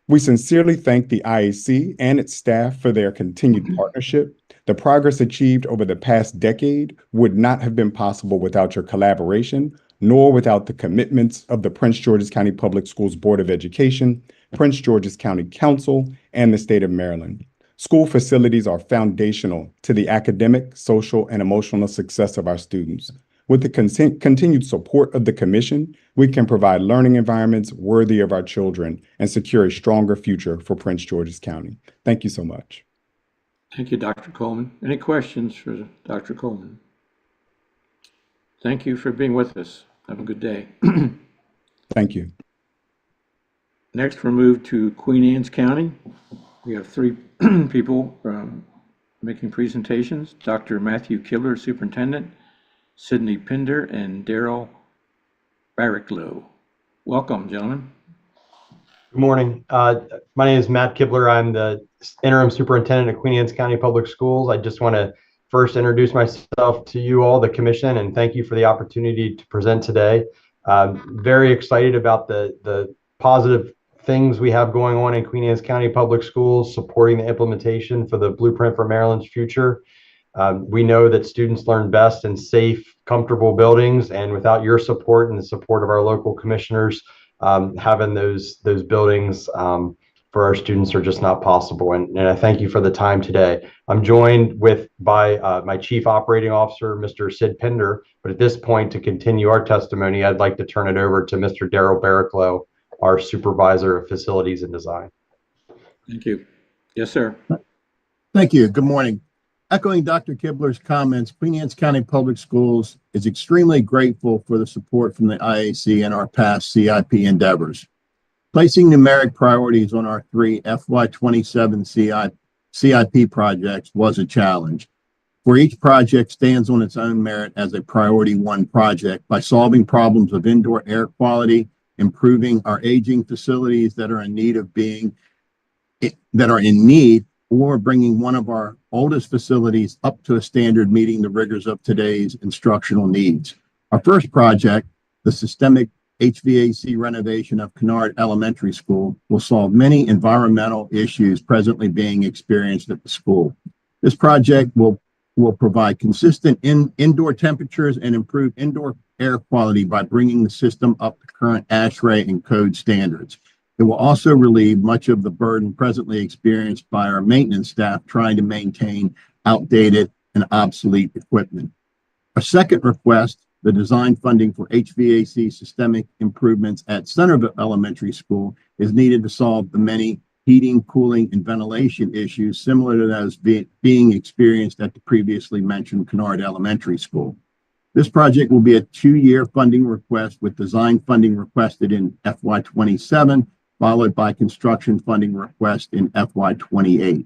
We sincerely thank the IAC and its staff for their continued partnership. The progress achieved over the past decade would not have been possible without your collaboration, nor without the commitments of the Prince George's County Public Schools Board of Education, Prince George's County Council, and the state of Maryland. School facilities are foundational to the academic, social, and emotional success of our students. With the continued support of the Commission, we can provide learning environments worthy of our children and secure a stronger future for Prince George's County. Thank you so much. Thank you, Dr. Coleman. Any questions for Dr. Coleman? Thank you for being with us. Have a good day. Thank you. Next, we'll move to Queen Anne's County. We have 3 people making presentations. Dr. Matthew Kibler, Superintendent, Sydney Pinder, and Daryl Barricklow. Welcome, gentlemen. Good morning. My name is Matt Kibler. I'm the interim superintendent of Queen Anne's County Public Schools. I just want to first introduce myself to you all, the commission, and thank you for the opportunity to present today. Very excited about the positive things we have going on in Queen Anne's County Public Schools, supporting the implementation for the Blueprint for Maryland's Future. We know that students learn best in safe, comfortable buildings, and without your support and the support of our local commissioners, having those buildings for our students are just not possible. And I thank you for the time today. I'm joined by my Chief Operating Officer, Mr. Sid Pinder. But at this point, to continue our testimony, I'd like to turn it over to Mr. Daryl Barricklow, our Supervisor of Facilities and Design. Thank you. Yes, sir. Thank you. Good morning. Echoing Dr. Kibler's comments, Queen Anne's County Public Schools is extremely grateful for the support from the IAC and our past CIP endeavors. Placing numeric priorities on our three FY27 CIP projects was a challenge. For each project stands on its own merit as a priority one project by solving problems of indoor air quality, improving our aging facilities that are in need or bringing one of our oldest facilities up to a standard meeting the rigors of today's instructional needs. Our first project, the systemic HVAC renovation of Kennard Elementary School, will solve many environmental issues presently being experienced at the school. This project will provide consistent indoor temperatures and improve indoor air quality by bringing the system up to current ASHRAE and code standards. It will also relieve much of the burden presently experienced by our maintenance staff trying to maintain outdated and obsolete equipment. Our second request, the design funding for HVAC systemic improvements at Centerville Elementary School, is needed to solve the many heating, cooling, and ventilation issues similar to those being experienced at the previously mentioned Kennard Elementary School. This project will be a 2-year funding request with design funding requested in FY27, followed by construction funding request in FY28.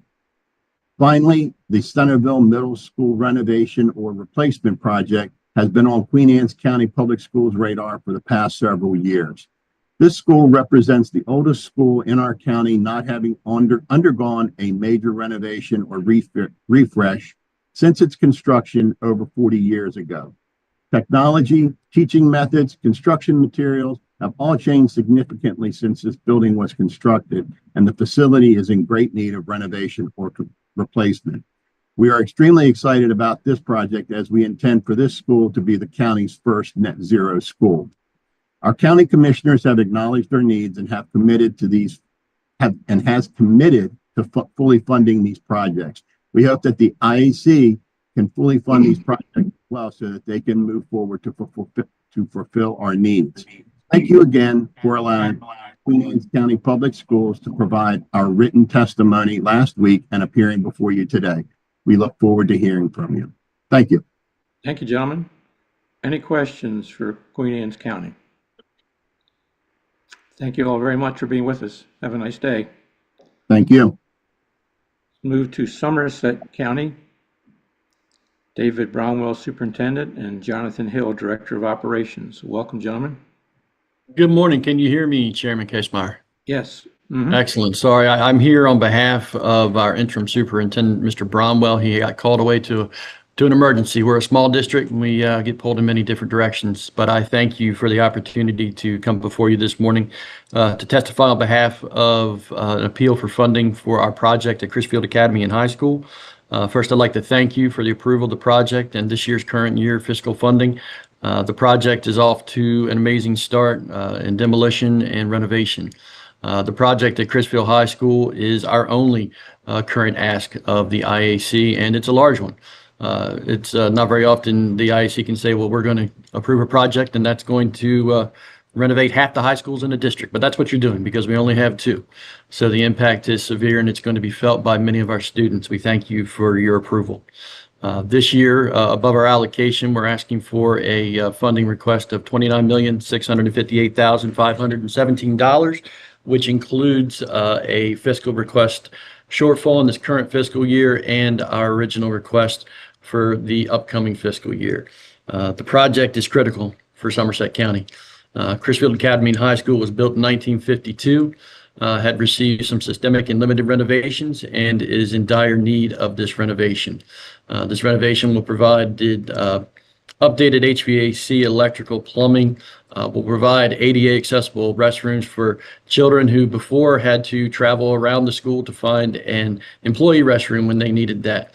Finally, the Centerville Middle School renovation or replacement project has been on Queen Anne's County Public Schools radar for the past several years. This school represents the oldest school in our county not having undergone a major renovation or refresh since its construction over 40 years ago. Technology, teaching methods, construction materials have all changed significantly since this building was constructed, and the facility is in great need of renovation or replacement. We are extremely excited about this project as we intend for this school to be the county's first net zero school. Our county commissioners have acknowledged their needs and have committed to fully funding these projects. We hope that the IAC can fully fund these projects as well so that they can move forward to fulfill our needs. Thank you again for allowing Queen Anne's County Public Schools to provide our written testimony last week and appearing before you today. We look forward to hearing from you. Thank you. Thank you, gentlemen. Any questions for Queen Anne's County? Thank you all very much for being with us. Have a nice day. Thank you. Move to Somerset County. David Brownwell, Superintendent, and Jonathan Hill, Director of Operations. Welcome, gentlemen. Good morning. Can you hear me, Chairman Keshmeyer? Yes. Excellent. Sorry, I'm here on behalf of our interim superintendent, Mr. Bromwell. He got called away to an emergency. We're a small district and we get pulled in many different directions. But I thank you for the opportunity to come before you this morning to testify on behalf of an appeal for funding for our project at Crisfield Academy and High School. First, I'd like to thank you for the approval of the project and this year's current year fiscal funding. The project is off to an amazing start in demolition and renovation. The project at Crisfield High School is our only current ask of the IAC, and it's a large one. It's not very often the IAC can say, well, we're going to approve a project and that's going to renovate half the high schools in the district, but that's what you're doing because we only have 2. So the impact is severe and it's going to be felt by many of our students. We thank you for your approval. This year, above our allocation, we're asking for a funding request of $29,658,517, which includes a fiscal request shortfall in this current fiscal year and our original request for the upcoming fiscal year. The project is critical for Somerset County. Crisfield Academy and High School was built in 1952, had received some systemic and limited renovations, and is in dire need of this renovation. This renovation will provide updated HVAC, electrical, plumbing, will provide ADA accessible restrooms for children who before had to travel around the school to find an employee restroom when they needed that.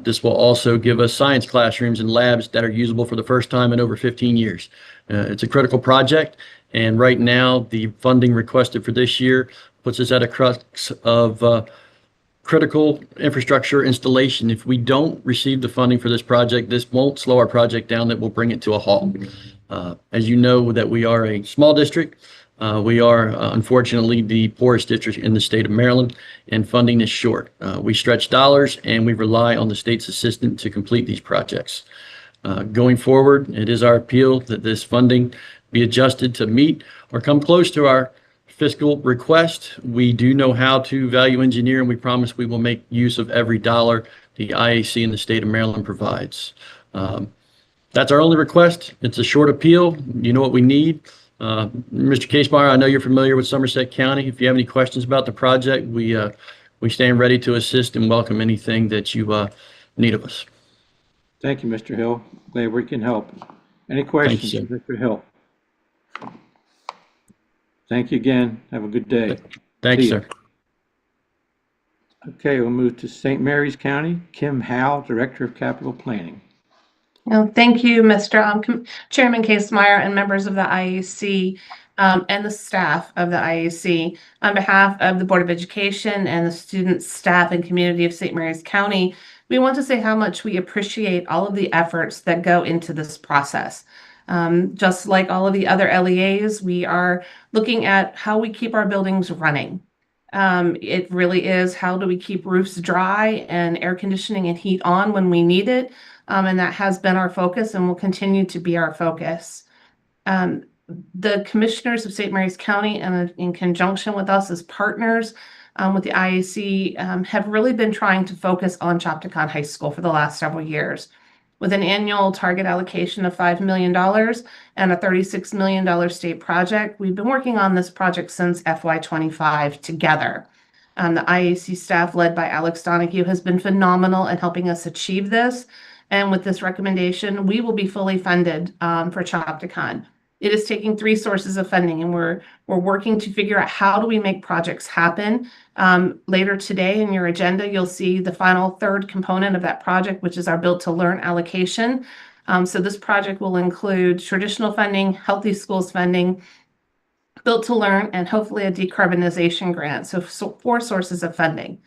This will also give us science classrooms and labs that are usable for the first time in over 15 years. It's a critical project, and right now the funding requested for this year puts us at a crux of critical infrastructure installation. If we don't receive the funding for this project, this won't slow our project down, that will bring it to a halt. As you know, that we are a small district. We are unfortunately the poorest district in the state of Maryland, and funding is short. We stretch dollars and we rely on the state's assistance to complete these projects. Going forward, it is our appeal that this funding be adjusted to meet or come close to our fiscal request. We do know how to value engineer, and we promise we will make use of every dollar the IAC in the state of Maryland provides. That's our only request. It's a short appeal. You know what we need. Mr. Casemeyer, I know you're familiar with Somerset County. If you have any questions about the project, we stand ready to assist and welcome anything that you need of us. Thank you, Mr. Hill. Glad we can help. Any questions, sir. Mr. Hill? Thank you again. Have a good day. Thank you, See ya. sir. Okay, we'll move to St. Mary's County. Kim Howell, Director of Capital Planning. Thank you, Mr. Chairman Casemeyer and members of the IAC and the staff of the IAC. On behalf of the Board of Education and the students, staff, and community of St. Mary's County, we want to say how much we appreciate all of the efforts that go into this process. Just like all of the other LEAs, we are looking at how we keep our buildings running. It really is how do we keep roofs dry and air conditioning and heat on when we need it. And that has been our focus and will continue to be our focus. The commissioners of St. Mary's County and in conjunction with us as partners with the IAC have really been trying to focus on Chopticon High School for the last several years. With an annual target allocation of $5 million and a $36 million state project, we've been working on this project since FY25 together. The IAC staff led by Alex Donahue has been phenomenal in helping us achieve this. And with this recommendation, we will be fully funded for Chopticon. It is taking 3 sources of funding, and we're working to figure out how do we make projects happen. Later today in your agenda, you'll see the final 3rd component of that project, which is our Build to Learn allocation. So this project will include traditional funding, Healthy Schools funding, Build to Learn, and hopefully a decarbonization grant. So 4 sources of funding.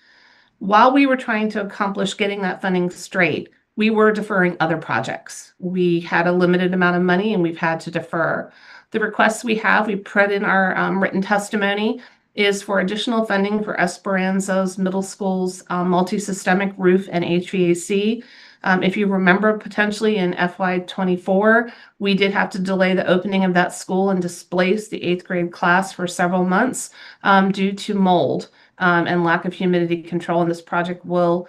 While we were trying to accomplish getting that funding straight, we were deferring other projects. We had a limited amount of money and we've had to defer. The requests we put in our written testimony is for additional funding for Esperanza's middle school's multi-systemic roof and HVAC. If you remember, potentially in FY24, we did have to delay the opening of that school and displace the 8th grade class for several months due to mold and lack of humidity control. And this project will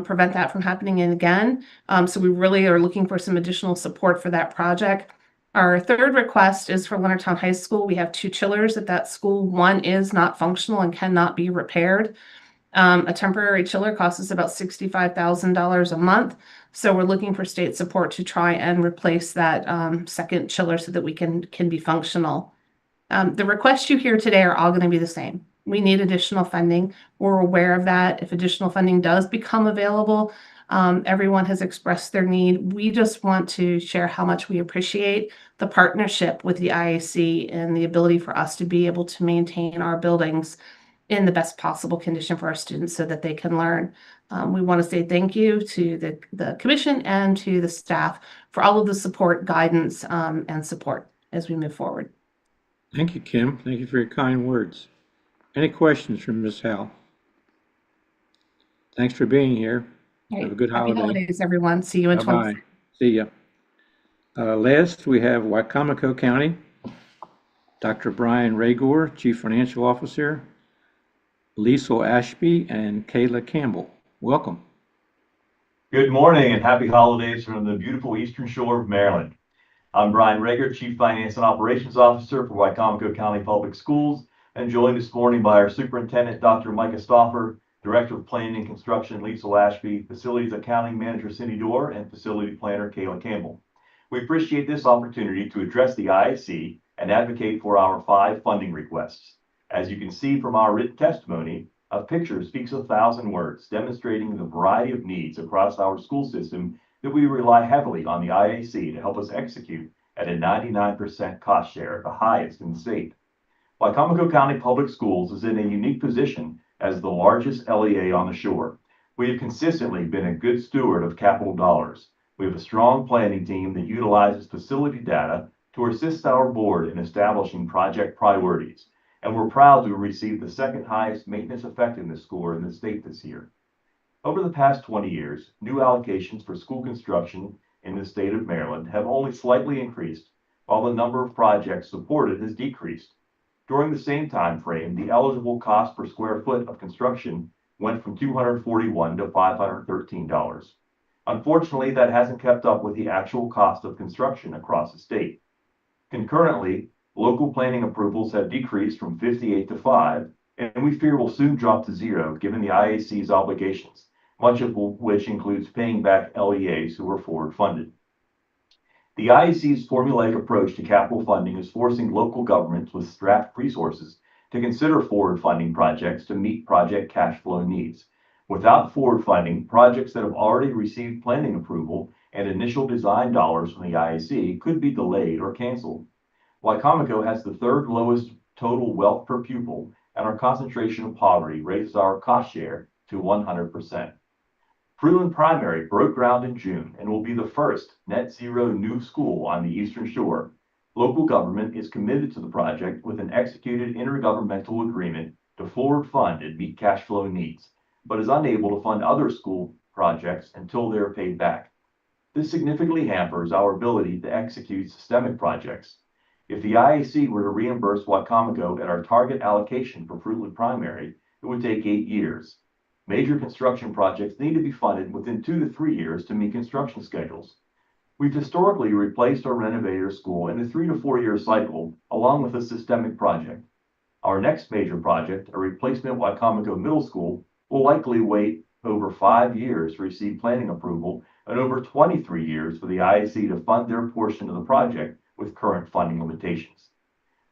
prevent that from happening again. So we really are looking for some additional support for that project. Our 3rd request is for Leonardtown High School. We have 2 chillers at that school. One is not functional and cannot be repaired. A temporary chiller costs us about $65,000 a month. So we're looking for state support to try and replace that 2nd chiller so that we can be functional. The requests you hear today are all going to be the same. We need additional funding. We're aware of that. If additional funding does become available, everyone has expressed their need. We just want to share how much we appreciate the partnership with the IAC and the ability for us to be able to maintain our buildings in the best possible condition for our students so that they can learn. We want to say thank you to the commission and to the staff for all of the support, guidance, and support as we move forward. Thank you, Kim. Thank you for your kind words. Any questions from Ms. Howell? Thanks for being here. Have a good Happy holiday. holidays, everyone. See you in Bye-bye. See ya. Last, we have Wicomico County. Dr. Brian Ragor, Chief Financial Officer, Liesl Ashby, and Kayla Campbell. Welcome. Good morning and happy holidays from the beautiful Eastern Shore of Maryland. I'm Brian Rager, Chief Finance and Operations Officer for Wicomico County Public Schools, and joined this morning by our Superintendent, Dr. Micah Stauffer, Director of Planning and Construction, Liesl Ashby, Facilities Accounting Manager, Cindy Dorr, and Facility Planner, Kayla Campbell. We appreciate this opportunity to address the IAC and advocate for our 5 funding requests. As you can see from our written testimony, a picture speaks 1,000 words, demonstrating the variety of needs across our school system that we rely heavily on the IAC to help us execute at a 99% cost share, the highest in the state. Wicomico County Public Schools is in a unique position as the largest LEA on the shore. We have consistently been a good steward of capital dollars. We have a strong planning team that utilizes facility data to assist our board in establishing project priorities, and we're proud to have received the 2nd highest maintenance effectiveness score in the state this year. Over the past 20 years, new allocations for school construction in the state of Maryland have only slightly increased, while the number of projects supported has decreased. During the same time frame, the eligible cost per square foot of construction went from $241 to $513. Unfortunately, that hasn't kept up with the actual cost of construction across the state. Concurrently, local planning approvals have decreased from 58 to 5, and we fear will soon drop to 0 given the IAC's obligations, much of which includes paying back LEAs who are forward funded. The IAC's formulaic approach to capital funding is forcing local governments with strapped resources to consider forward funding projects to meet project cash flow needs. Without forward funding, projects that have already received planning approval and initial design dollars from the IAC could be delayed or canceled. Wicomico has the third lowest total wealth per pupil, and our concentration of poverty raises our cost share to 100%. Fruitland Primary broke ground in June and will be the first net zero new school on the Eastern Shore. Local government is committed to the project with an executed intergovernmental agreement to forward fund and meet cash flow needs, but is unable to fund other school projects until they are paid back. This significantly hampers our ability to execute systemic projects. If the IAC were to reimburse Wicomico at our target allocation for Fruitland Primary, it would take 8 years. Major construction projects need to be funded within 2 to 3 years to meet construction schedules. We've historically replaced or renovated our school in a 3 to 4 year cycle, along with a systemic project. Our next major project, a replacement Wicomico Middle School, will likely wait over 5 years to receive planning approval and over 23 years for the IAC to fund their portion of the project with current funding limitations.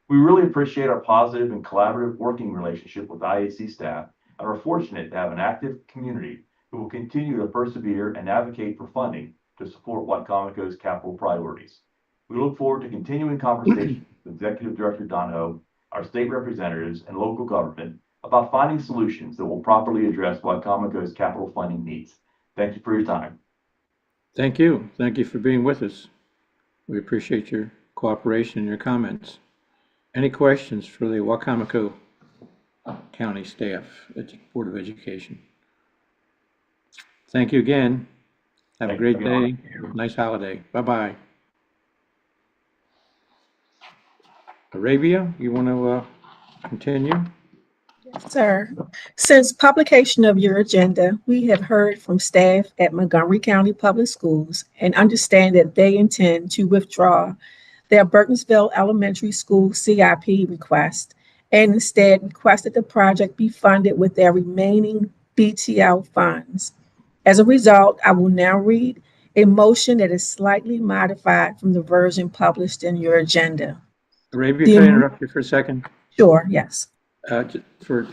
We really appreciate our positive and collaborative working relationship with IAC staff and are fortunate to have an active community who will continue to persevere and advocate for funding to support Wicomico's capital priorities. We look forward to continuing conversations with Executive Director Donahoe, our state representatives, and local government about finding solutions that will properly address Wicomico's capital funding needs. Thank you for your time. Thank you. Thank you for being with us. We appreciate your cooperation and your comments. Any questions for the Wicomico County staff at the Board of Education? Thank you again. Have a great day. Nice holiday. Bye-bye. Arabia, you want to continue? Sir, since publication of your agenda, we have heard from staff at Montgomery County Public Schools and understand that they intend to withdraw their Burtonsville Elementary School CIP request and instead request that the project be funded with their remaining BTL funds. As a result, I will now read a motion that is slightly modified from the version published in your agenda. Arabia, can I interrupt you for a second? Sure, yes. For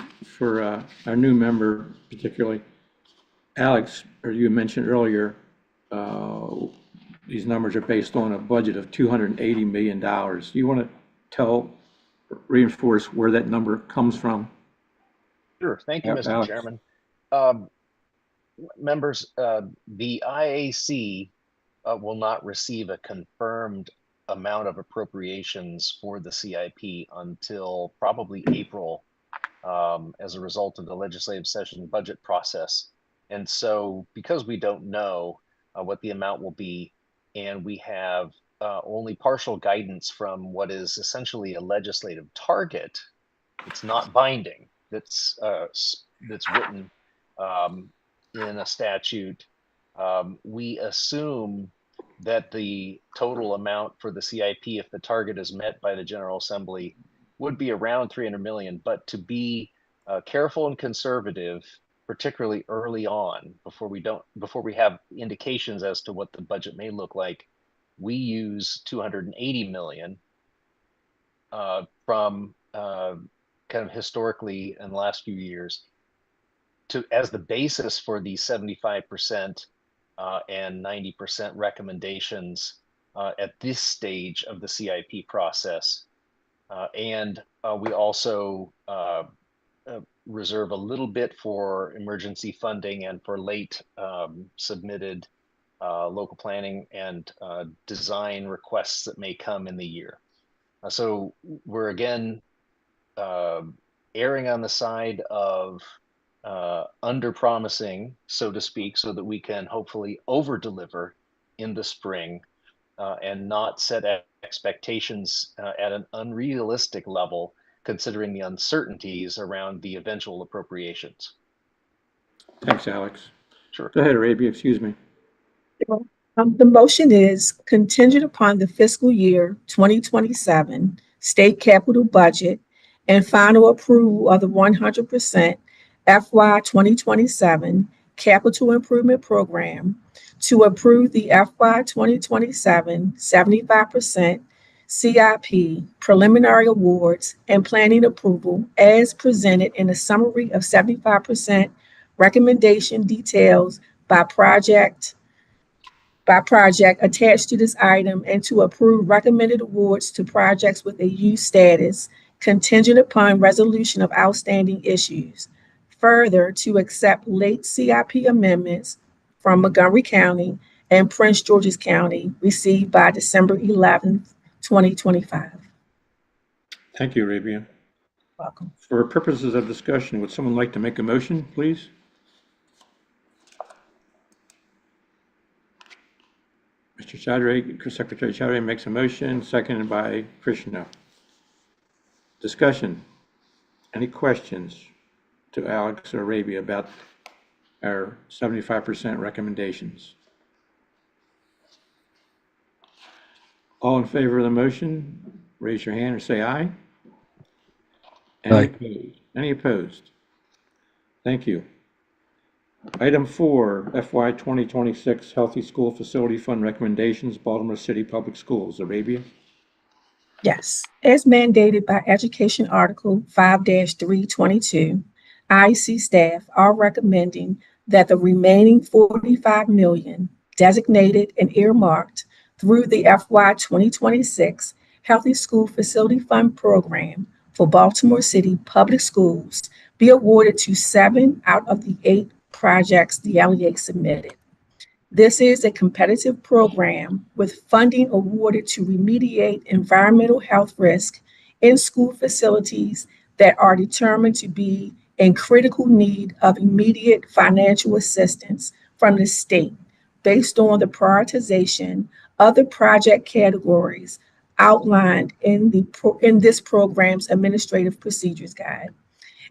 our new member particularly, Alex, or you mentioned earlier, these numbers are based on a budget of $280 million. Do you want to reinforce where that number comes from? Sure. Thank you, Mr. Alex. Chairman. Members, the IAC will not receive a confirmed amount of appropriations for the CIP until probably April as a result of the legislative session budget process. And so because we don't know what the amount will be, and we have only partial guidance from what is essentially a legislative target, it's not binding, that's written in a statute, we assume that the total amount for the CIP, if the target is met by the General Assembly, would be around 300 million. But to be careful and conservative, particularly early on, before we have indications as to what the budget may look like, we use 280 million from kind of historically in the last few years as the basis for the 75% and 90% recommendations at this stage of the CIP process. And we also reserve a little bit for emergency funding and for late submitted local planning and design requests that may come in the year. So we're again erring on the side of under promising, so to speak, so that we can hopefully over deliver in the spring and not set expectations at an unrealistic level considering the uncertainties around the eventual appropriations. Thanks, Alex. Sure. Go ahead, Arabia, excuse me. The motion is contingent upon the fiscal year 2027 state capital budget and final approval of the 100% FY 2027 capital improvement program to approve the FY 2027 75% CIP preliminary awards and planning approval as presented in a summary of 75% recommendation details by project attached to this item, and to approve recommended awards to projects with a U status contingent upon resolution of outstanding issues. Further, to accept late CIP amendments from Montgomery County and Prince George's County received by December 11th, 2025. Thank you, Arabia. Welcome. For purposes of discussion, would someone like to make a motion, please? Mr. Chaudhry, Secretary Chaudhry makes a motion, seconded by Krishna. Discussion. Any questions to Alex or Arabia about our 75% recommendations? All in favor of the motion, raise your hand or say aye. Any opposed? Any opposed? Thank you. Item 4, FY 2026 Healthy School Facility Fund Recommendations, Baltimore City Public Schools. Arabia? Yes, as mandated by Education Article 5-322, IAC staff are recommending that the remaining $45 million designated and earmarked through the FY 2026 Healthy School Facility Fund Program for Baltimore City Public Schools be awarded to 7 out of the 8 projects the LEA submitted. This is a competitive program with funding awarded to remediate environmental health risk in school facilities that are determined to be in critical need of immediate financial assistance from the state based on the prioritization of the project categories outlined in this program's administrative procedures guide.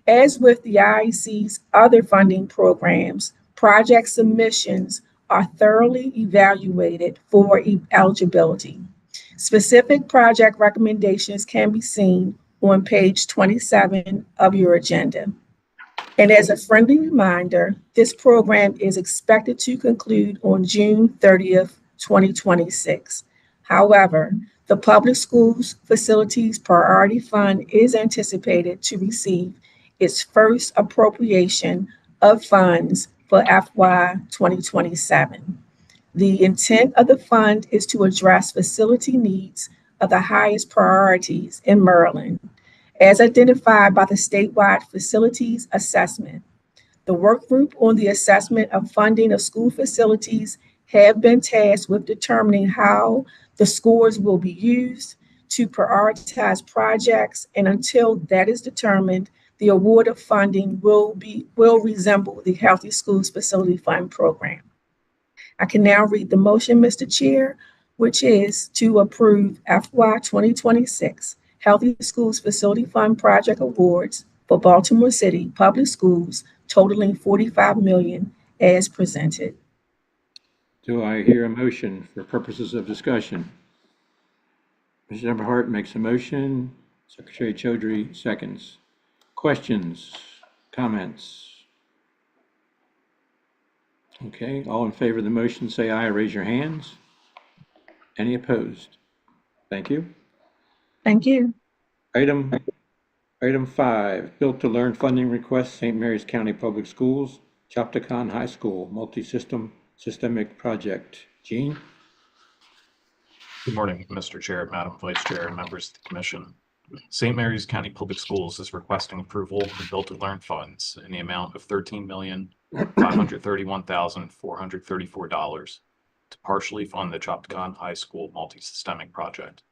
As with the IAC's other funding programs, project submissions are thoroughly evaluated for eligibility. Specific project recommendations can be seen on page 27 of your agenda. And as a friendly reminder, this program is expected to conclude on June 30th, 2026. However, the Public Schools Facilities Priority Fund is anticipated to receive its first appropriation of funds for FY 2027. The intent of the fund is to address facility needs of the highest priorities in Maryland, as identified by the statewide facilities assessment. The work group on the assessment of funding of school facilities have been tasked with determining how the scores will be used to prioritize projects, and until that is determined, the award of funding will resemble the Healthy Schools Facility Fund program. I can now read the motion, Mr. Chair, which is to approve FY 2026 Healthy Schools Facility Fund project awards for Baltimore City Public Schools totaling $45 million as presented. Do I hear a motion for purposes of discussion? Mr. Eberhardt makes a motion. Secretary Chaudhry seconds. Questions, comments? Okay, all in favor of the motion, say aye or raise your hands. Any opposed? Thank you. Thank you. Item 5, Built to Learn funding request, St. Mary's County Public Schools, Chaptacon High School, systemic project. Gene? Good morning, Mr. Chair, Madam Vice Chair, and members of the Commission. St. Mary's County Public Schools is requesting approval of the Built to Learn funds in the amount of $13,531,434 to partially fund the Chaptacon High School multi-systemic project.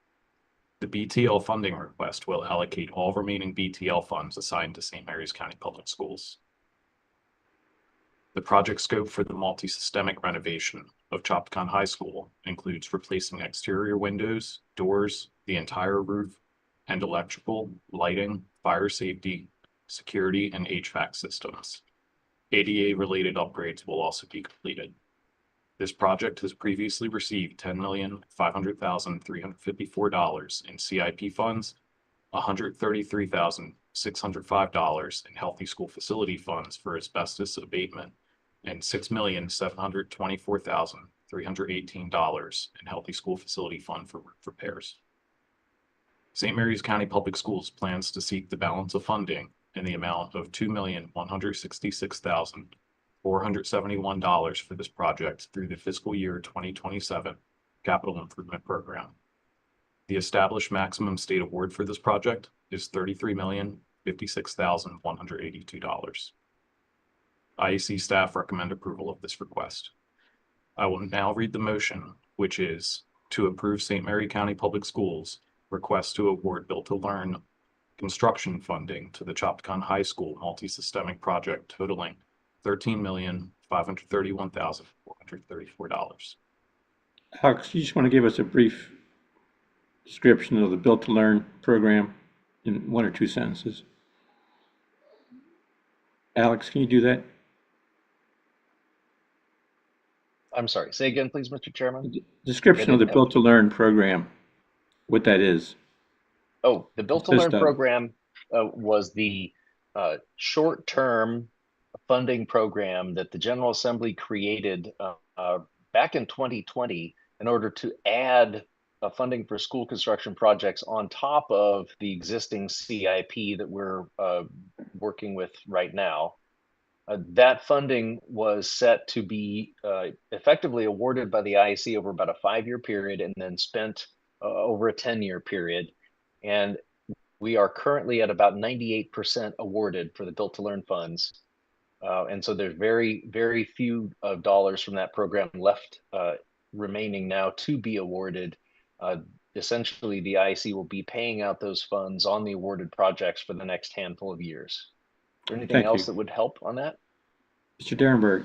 The BTL funding request will allocate all remaining BTL funds assigned to St. Mary's County Public Schools. The project scope for the multi-systemic renovation of Chaptacon High School includes replacing exterior windows, doors, the entire roof, and electrical, lighting, fire safety, security, and HVAC systems. ADA-related upgrades will also be completed. This project has previously received $10,500,354 in CIP funds, $133,605 in healthy school facility funds for asbestos abatement, and $6,724,318 in healthy school facility fund for roof repairs. St. Mary's County Public Schools plans to seek the balance of funding in the amount of $2,166,471 for this project through the fiscal year 2027 capital improvement program. The established maximum state award for this project is $33,056,182. IAC staff recommend approval of this request. I will now read the motion, which is to approve St. Mary County Public Schools request to award Built to Learn construction funding to the Chopticon High School multi-systemic project totaling $13,531,434. Alex, you just want to give us a brief description of the Built to Learn program in 1 or 2 sentences? Alex, can you do that? I'm sorry, say again, please, Mr. Chairman. Description of the Built to Learn program, what that is. Oh, the Built to Learn program was the short-term funding program that the General Assembly created back in 2020 in order to add funding for school construction projects on top of the existing CIP that we're working with right now. That funding was set to be effectively awarded by the IAC over about a 5-year period and then spent over a 10-year period. And we are currently at about 98% awarded for the Built to Learn funds. And so there's very, very few dollars from that program left remaining now to be awarded. Essentially, the IAC will be paying out those funds on the awarded projects for the next handful of years. Is there anything else that would help on that? Mr. Derenberg.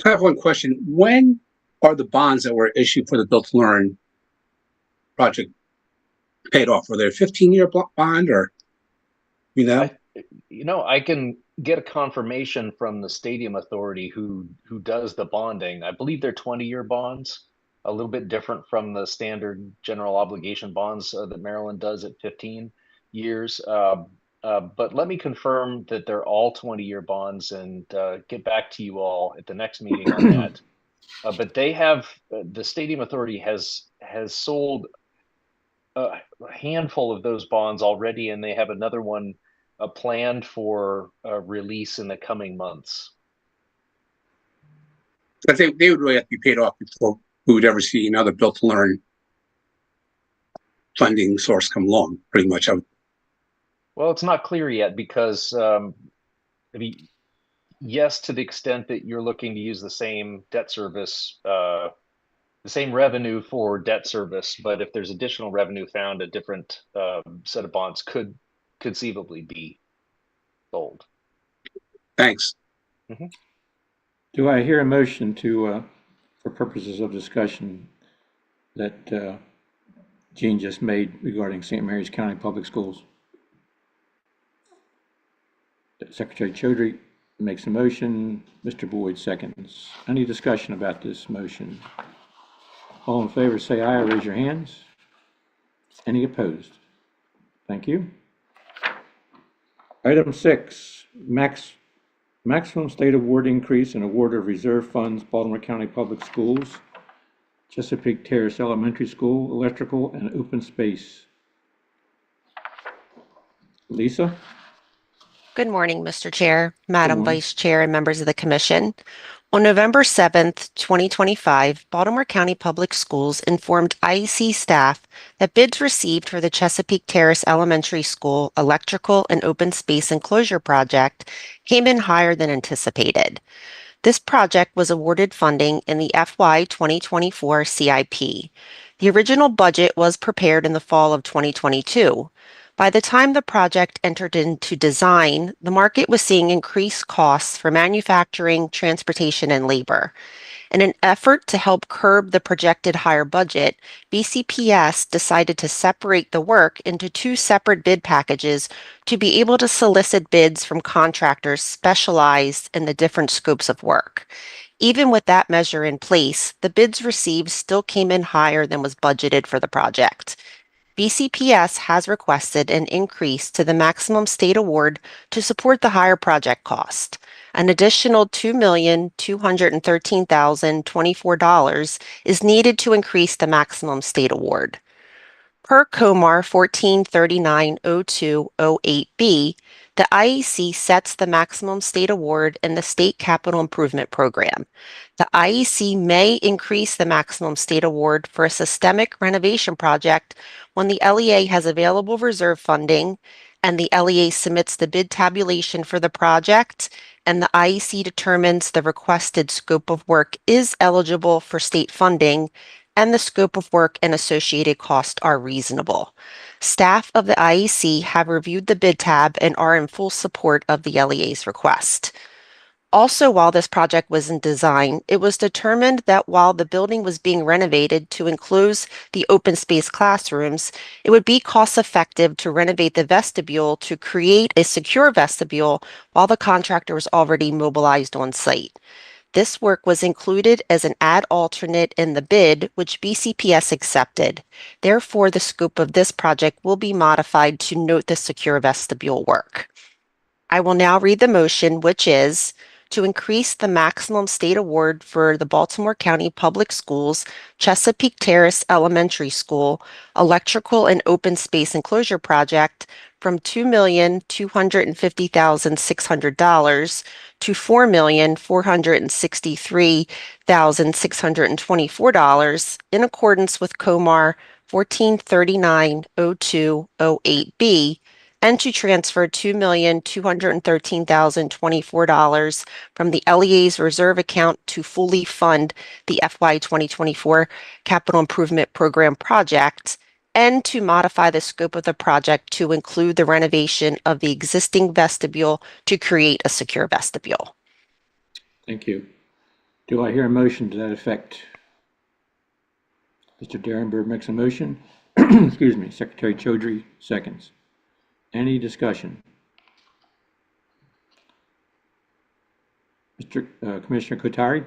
I have one question. When are the bonds that were issued for the Built to Learn project paid off? Were they a 15-year bond or, you know? I can get a confirmation from the Stadium Authority who does the bonding. I believe they're 20-year bonds, a little bit different from the standard general obligation bonds that Maryland does at 15 years. But let me confirm that they're all 20-year bonds and get back to you all at the next meeting on that. But they have, the Stadium Authority has sold a handful of those bonds already, and they have another one planned for release in the coming months. But they would really have to be paid off before we would ever see another Built to Learn funding source come along, pretty much. Well, it's not clear yet because, yes, to the extent that you're looking to use the same debt service, the same revenue for debt service, but if there's additional revenue found, a different set of bonds could conceivably be sold. Thanks. Mm-hmm. Do I hear a motion to, for purposes of discussion, that Jean just made regarding St. Mary's County Public Schools? Secretary Chaudhry makes a motion. Mr. Boyd seconds. Any discussion about this motion? All in favor say aye or raise your hands. Any opposed? Thank you. Item 6, maximum state award increase and award of reserve funds, Baltimore County Public Schools, Chesapeake Terrace Elementary School, electrical and open space. Lisa? Good morning, Mr. Chair, Madam Vice Chair, and members of the Commission. On November 7th, 2025, Baltimore County Public Schools informed IAC staff that bids received for the Chesapeake Terrace Elementary School electrical and open space enclosure project came in higher than anticipated. This project was awarded funding in the FY 2024 CIP. The original budget was prepared in the fall of 2022. By the time the project entered into design, the market was seeing increased costs for manufacturing, transportation, and labor. In an effort to help curb the projected higher budget, BCPS decided to separate the work into two separate bid packages to be able to solicit bids from contractors specialized in the different scopes of work. Even with that measure in place, the bids received still came in higher than was budgeted for the project. BCPS has requested an increase to the maximum state award to support the higher project cost. An additional $2,213,024 is needed to increase the maximum state award. Per Comar 14390208B, the IAC sets the maximum state award in the State Capital Improvement Program. The IAC may increase the maximum state award for a systemic renovation project when the LEA has available reserve funding and the LEA submits the bid tabulation for the project and the IAC determines the requested scope of work is eligible for state funding and the scope of work and associated costs are reasonable. Staff of the IAC have reviewed the bid tab and are in full support of the LEA's request. Also, while this project was in design, it was determined that while the building was being renovated to enclose the open space classrooms, it would be cost effective to renovate the vestibule to create a secure vestibule while the contractor was already mobilized on site. This work was included as an ad alternate in the bid, which BCPS accepted. Therefore, the scope of this project will be modified to note the secure vestibule work. I will now read the motion, which is to increase the maximum state award for the Baltimore County Public Schools Chesapeake Terrace Elementary School Electrical and Open Space Enclosure Project from $2,250,600 to $4,463,624 in accordance with Comar 14390208B and to transfer $2,213,024 from the LEA's reserve account to fully fund the FY 2024 Capital Improvement Program project and to modify the scope of the project to include the renovation of the existing vestibule to create a secure vestibule. Thank you. Do I hear a motion to that effect? Mr. Derenberg makes a motion. Excuse me. Secretary Chaudhry seconds. Any discussion? Commissioner Kothari?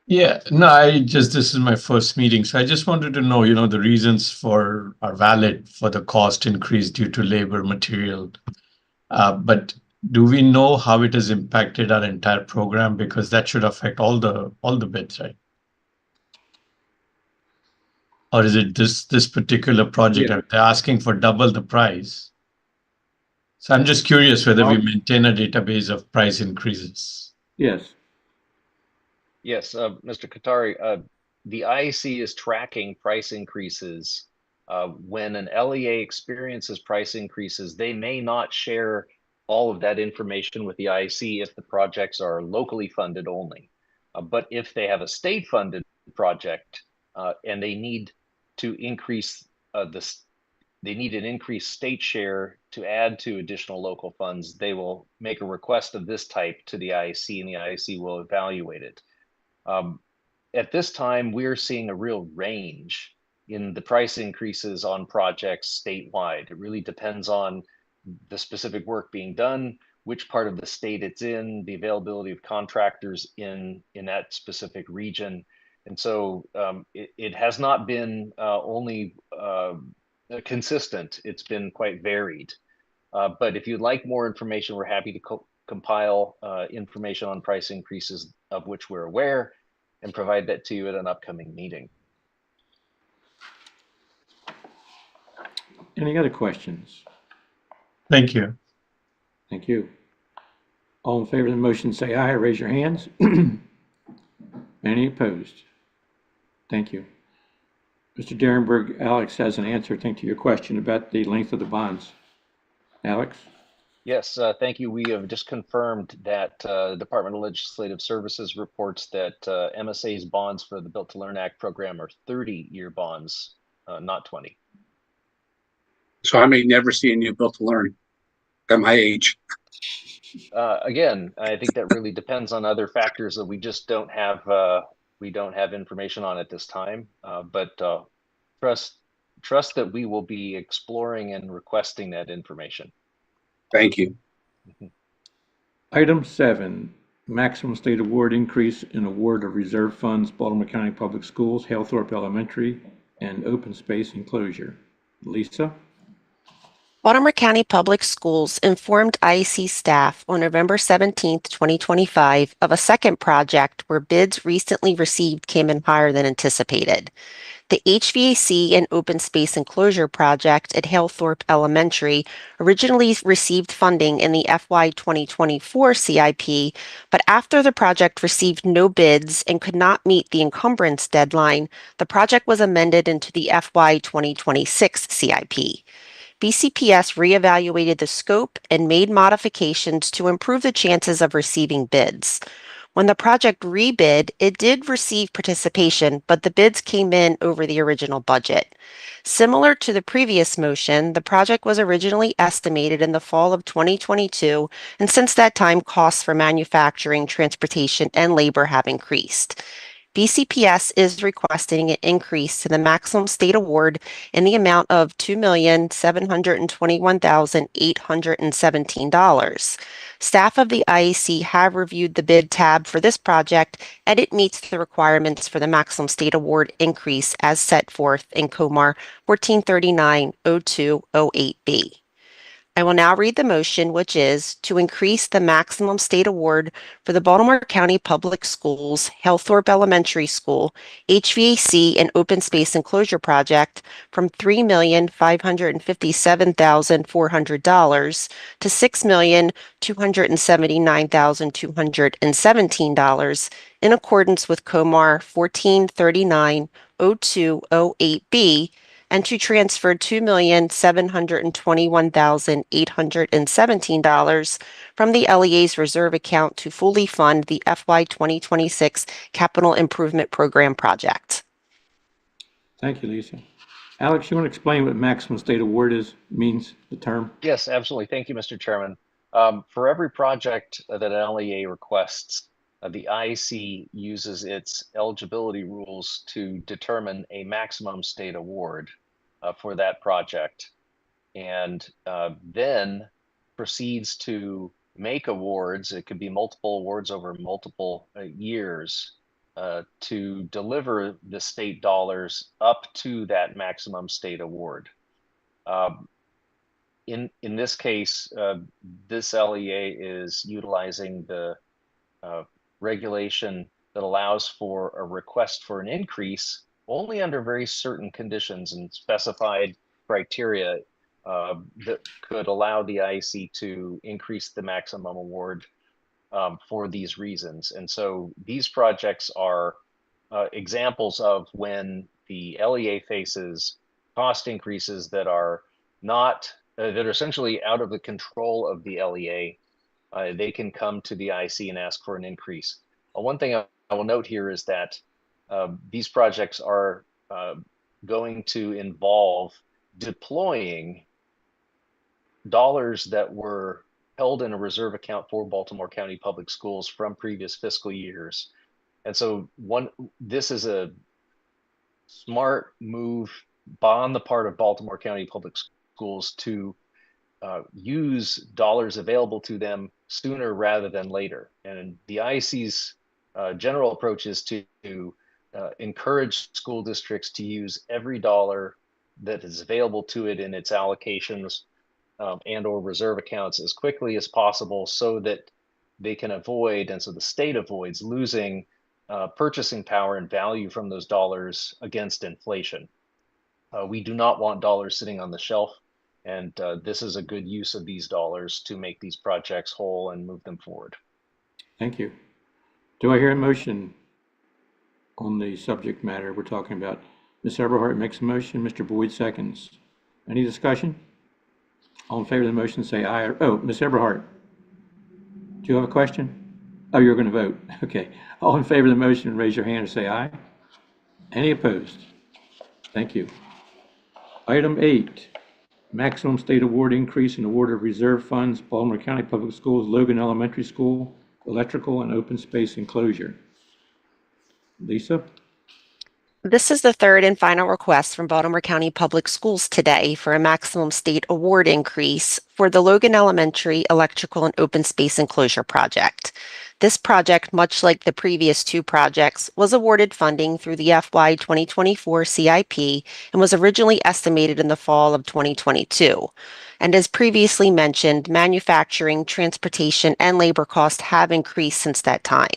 Yeah, no, this is my first meeting, so I just wanted to know, the reasons are valid for the cost increase due to labor material. But do we know how it has impacted our entire program? Because that should affect all the bids, right? Or is it this particular project? Yeah. They're asking for double the price. So I'm just curious whether we maintain a database of price increases. Yes. Yes, Mr. Kothari, the IAC is tracking price increases. When an LEA experiences price increases, they may not share all of that information with the IAC if the projects are locally funded only. But if they have a state funded project and they need to increase they need an increased state share to add to additional local funds, they will make a request of this type to the IAC and the IAC will evaluate it. At this time, we're seeing a real range in the price increases on projects statewide. It really depends on the specific work being done, which part of the state it's in, the availability of contractors in that specific region. And so it has not been only consistent, it's been quite varied. But if you'd like more information, we're happy to compile information on price increases of which we're aware and provide that to you at an upcoming meeting. Any other questions? Thank you. Thank you. All in favor of the motion, say aye. Raise your hands. Any opposed? Thank you. Mr. Derenberg, Alex has an answer, I think, to your question about the length of the bonds. Alex? Yes, thank you. We have just confirmed that Department of Legislative Services reports that MSA's bonds for the Built to Learn Act program are 30-year bonds, not 20. So I may never see a new Built to Learn at my age. Again, I think that really depends on other factors that we just don't have we don't have information on at this time, but trust that we will be exploring and requesting that information. Thank you. Item 7, maximum state award increase in award of reserve funds, Baltimore County Public Schools, Halethorpe Elementary, and open space enclosure. Lisa? Baltimore County Public Schools informed IAC staff on November 17, 2025, of a second project where bids recently received came in higher than anticipated. The HVAC and open space enclosure project at Halethorpe Elementary originally received funding in the FY 2024 CIP, but after the project received no bids and could not meet the encumbrance deadline, the project was amended into the FY 2026 CIP. BCPS reevaluated the scope and made modifications to improve the chances of receiving bids. When the project rebid, it did receive participation, but the bids came in over the original budget. Similar to the previous motion, the project was originally estimated in the fall of 2022, and since that time, costs for manufacturing, transportation, and labor have increased. BCPS is requesting an increase to the maximum state award in the amount of $2,721,817. Staff of the IAC have reviewed the bid tab for this project, and it meets the requirements for the maximum state award increase as set forth in COMAR 1439-0208B. I will now read the motion, which is to increase the maximum state award for the Baltimore County Public Schools, Halethorpe Elementary School, HVAC and open space enclosure project from $3,557,400 to $6,279,217 in accordance with COMAR 1439-0208B, and to transfer $2,721,817 from the LEA's reserve account to fully fund the FY 2026 Capital Improvement Program project. Thank you, Lisa. Alex, you want to explain what maximum state award means, the term? Yes, absolutely. Thank you, Mr. Chairman. For every project that an LEA requests, the IAC uses its eligibility rules to determine a maximum state award for that project, and then proceeds to make awards. It could be multiple awards over multiple years to deliver the state dollars up to that maximum state award. In this case, this LEA is utilizing the regulation that allows for a request for an increase only under very certain conditions and specified criteria that could allow the IAC to increase the maximum award for these reasons. And so these projects are examples of when the LEA faces cost increases that are not that are essentially out of the control of the LEA. They can come to the IAC and ask for an increase. One thing I will note here is that these projects are going to involve deploying dollars that were held in a reserve account for Baltimore County Public Schools from previous fiscal years. And so this is a smart move on the part of Baltimore County Public Schools to use dollars available to them sooner rather than later. And the IAC's general approach is to encourage school districts to use every dollar that is available to it in its allocations and or reserve accounts as quickly as possible, so that they can avoid, and so the state avoids, losing purchasing power and value from those dollars against inflation. We do not want dollars sitting on the shelf, and this is a good use of these dollars to make these projects whole and move them forward. Thank you. Do I hear a motion on the subject matter we're talking about? Ms. Eberhardt makes a motion, Mr. Boyd seconds. Any discussion? All in favor of the motion say aye. Oh, Ms. Eberhardt, do you have a question? Oh, you're going to vote. Okay. All in favor of the motion, raise your hand and say aye. Any opposed? Thank you. Item 8, maximum state award increase in award of reserve funds, Baltimore County Public Schools, Logan Elementary School, electrical and open space enclosure. Lisa? This is the third and final request from Baltimore County Public Schools today for a maximum state award increase for the Logan Elementary Electrical and Open Space Enclosure Project. This project, much like the previous two projects, was awarded funding through the FY 2024 CIP and was originally estimated in the fall of 2022. And as previously mentioned, manufacturing, transportation, and labor costs have increased since that time.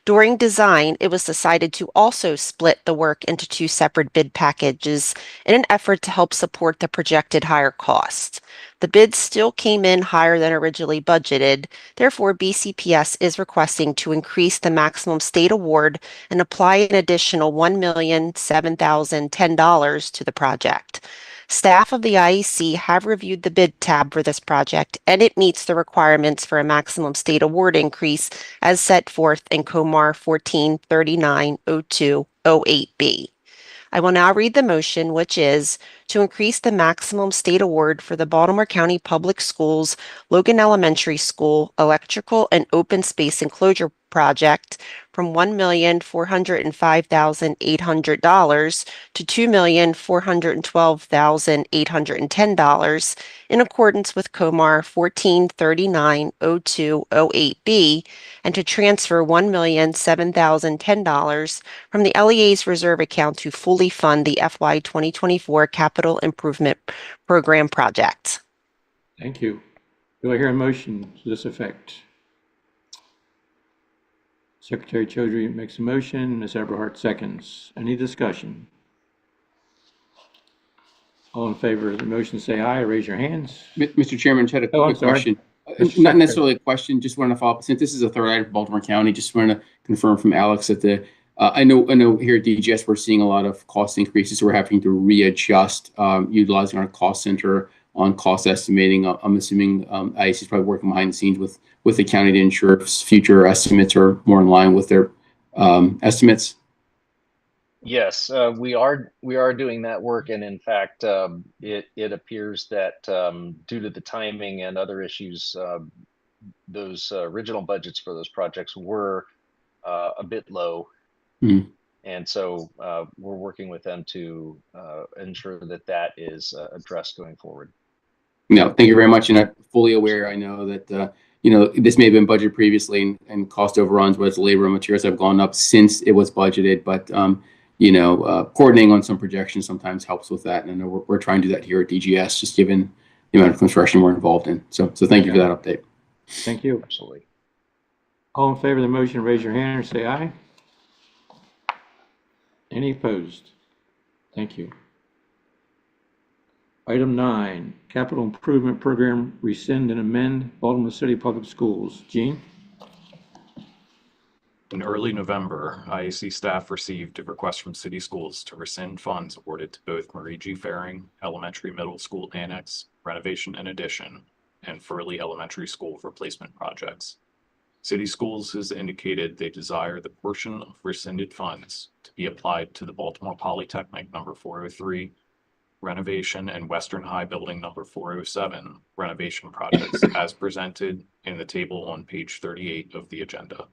During design, it was decided to also split the work into two separate bid packages in an effort to help support the projected higher costs. The bids still came in higher than originally budgeted. Therefore, BCPS is requesting to increase the maximum state award and apply an additional $1,007,010 to the project. Staff of the IAC have reviewed the bid tab for this project, and it meets the requirements for a maximum state award increase as set forth in COMAR 14390208B. I will now read the motion, which is to increase the maximum state award for the Baltimore County Public Schools Logan Elementary School Electrical and Open Space Enclosure Project from $1,405,800 to $2,412,810 in accordance with COMAR 14390208B and to transfer $1,007,010 from the LEA's reserve account to fully fund the FY 2024 Capital Improvement Program project. Thank you. Do I hear a motion to this effect? Secretary Chaudhry makes a motion, Ms. Eberhardt seconds. Any discussion? All in favor of the motion, say aye. Raise your hands. Mr. Chairman, just had a quick question. Not necessarily a question, just wanted to follow up. Since this is a third item for Baltimore County, just wanted to confirm from Alex that the I know here at DGS we're seeing a lot of cost increases. We're having to readjust utilizing our cost center on cost estimating. I'm assuming IAC is probably working behind the scenes with the county to ensure future estimates are more in line with their estimates. Yes, we are doing that work, and in fact, it appears that due to the timing and other issues, those original budgets for those projects were a bit low. Mm-hmm. And so we're working with them to ensure that is addressed going forward. No, thank you very much. And I'm fully aware. I know that this may have been budgeted previously, and cost overruns, whether it's labor and materials, have gone up since it was budgeted. But coordinating on some projections sometimes helps with that. And I know we're trying to do that here at DGS, just given the amount of construction we're involved in. So thank you for that update. Thank you. Absolutely. All in favor of the motion, raise your hand or say aye. Any opposed? Thank you. Item 9, Capital Improvement Program, rescind and amend Baltimore City Public Schools. Gene? In early November, IAC staff received a request from City Schools to rescind funds awarded to both Marie G. Faring Elementary Middle School Annex Renovation and Addition and Furley Elementary School replacement projects. City Schools has indicated they desire the portion of rescinded funds to be applied to the Baltimore Polytechnic number 403 renovation and Western High Building number 407 renovation projects as presented in the table on page 38 of the agenda.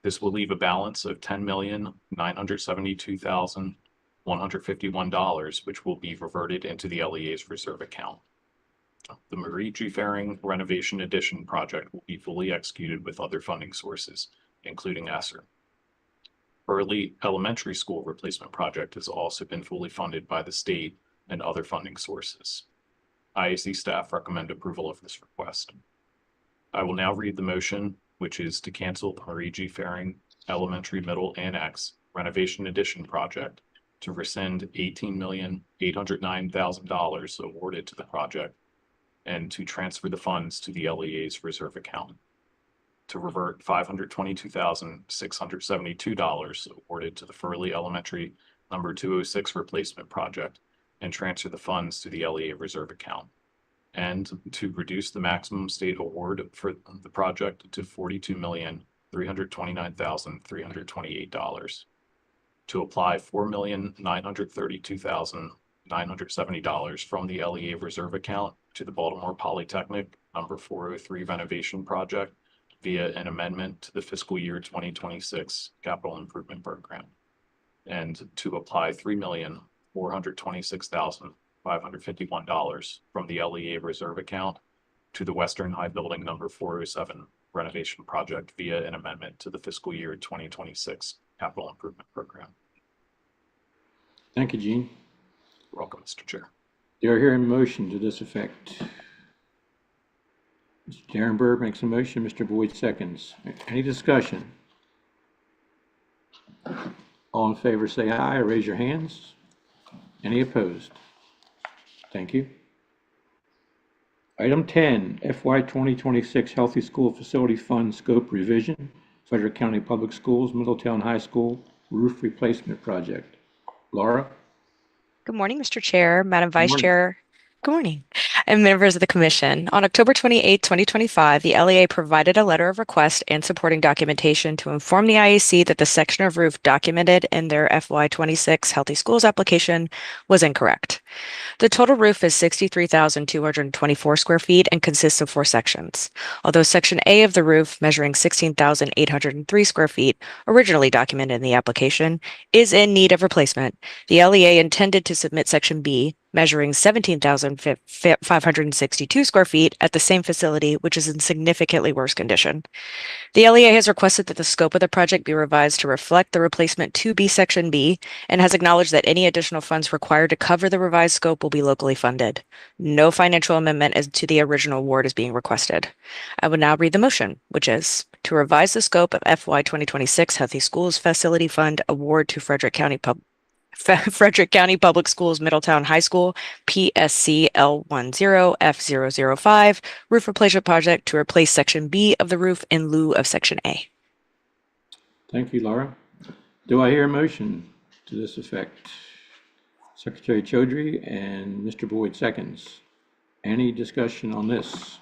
This will leave a balance of $10,972,151, which will be reverted into the LEA's reserve account. The Marie G. Faring Renovation Addition project will be fully executed with other funding sources, including ESSER. Furley Elementary School replacement project has also been fully funded by the state and other funding sources. IAC staff recommend approval of this request. I will now read the motion, which is to cancel the Marie G. Faring Elementary Middle Annex Renovation Addition project, to rescind $18,809,000 awarded to the project, and to transfer the funds to the LEA's reserve account, to revert $522,672 awarded to the Furley Elementary number 206 replacement project and transfer the funds to the LEA reserve account, and to reduce the maximum state award for the project to $42,329,328, to apply $4,932,970 from the LEA reserve account to the Baltimore Polytechnic number 403 renovation project via an amendment to the fiscal year 2026 capital improvement program, and to apply $3,426,551 from the LEA reserve account to the Western High Building number 407 renovation project via an amendment to the fiscal year 2026 capital improvement program. Thank you, Gene. Welcome, Mr. Chair. Do I hear a motion to this effect? Mr. Derenberg makes a motion, Mr. Boyd seconds. Any discussion? All in favor say aye or raise your hands. Any opposed? Thank you. Item 10, FY 2026 Healthy School Facility Fund Scope Revision, Frederick County Public Schools, Middletown High School Roof Replacement Project. Laura? Good morning, Mr. Chair, Madam Vice morning. Chair. Good morning. And members of the Commission. On October 28, 2025, the LEA provided a letter of request and supporting documentation to inform the IAC that the section of roof documented in their FY 26 Healthy Schools application was incorrect. The total roof is 63,224 square feet and consists of 4 sections. Although Section A of the roof, measuring 16,803 square feet, originally documented in the application, is in need of replacement, the LEA intended to submit Section B, measuring 17,562 square feet at the same facility, which is in significantly worse condition. The LEA has requested that the scope of the project be revised to reflect the replacement 2B Section B and has acknowledged that any additional funds required to cover the revised scope will be locally funded. No financial amendment as to the original award is being requested. I will now read the motion, which is to revise the scope of FY 2026 Healthy Schools Facility Fund Award to Frederick County Public Schools Middletown High School PSC L10F005 roof replacement project to replace Section B of the roof in lieu of Section A. Thank you, Laura. Do I hear a motion to this effect? Secretary Chaudhry and Mr. Boyd seconds. Any discussion on this?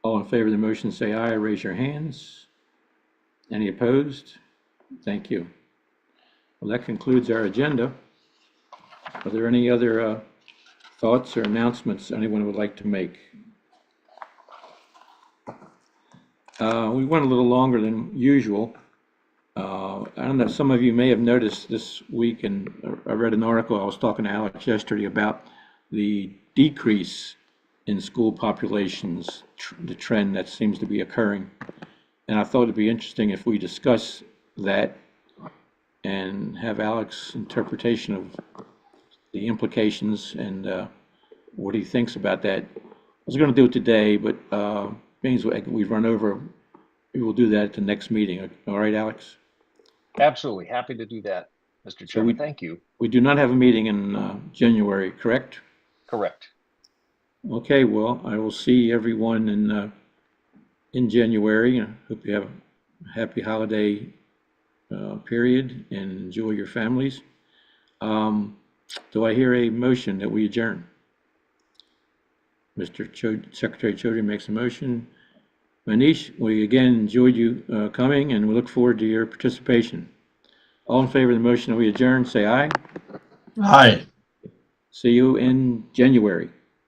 All in favor of the motion say aye, raise your hands. Any opposed? Thank you. Well, that concludes our agenda. Are there any other thoughts or announcements anyone would like to make? We went a little longer than usual. I don't know, some of you may have noticed this week, and I read an article, I was talking to Alex yesterday about the decrease in school populations, the trend that seems to be occurring. And I thought it'd be interesting if we discuss that and have Alex's interpretation of the implications and what he thinks about that. I was going to do it today, but being we've run over, we will do that at the next meeting. All right, Alex? Absolutely. Happy to do that, Mr. Chairman. Thank you. We do not have a meeting in January, correct? Correct. Okay, well, I will see everyone in January. I hope you have a happy holiday period and enjoy your families. Do I hear a motion that we adjourn? Secretary Chaudhry makes a motion. Manish, we again enjoyed you coming, and we look forward to your participation. All in favor of the motion that we adjourn, say aye. Aye. See you in January.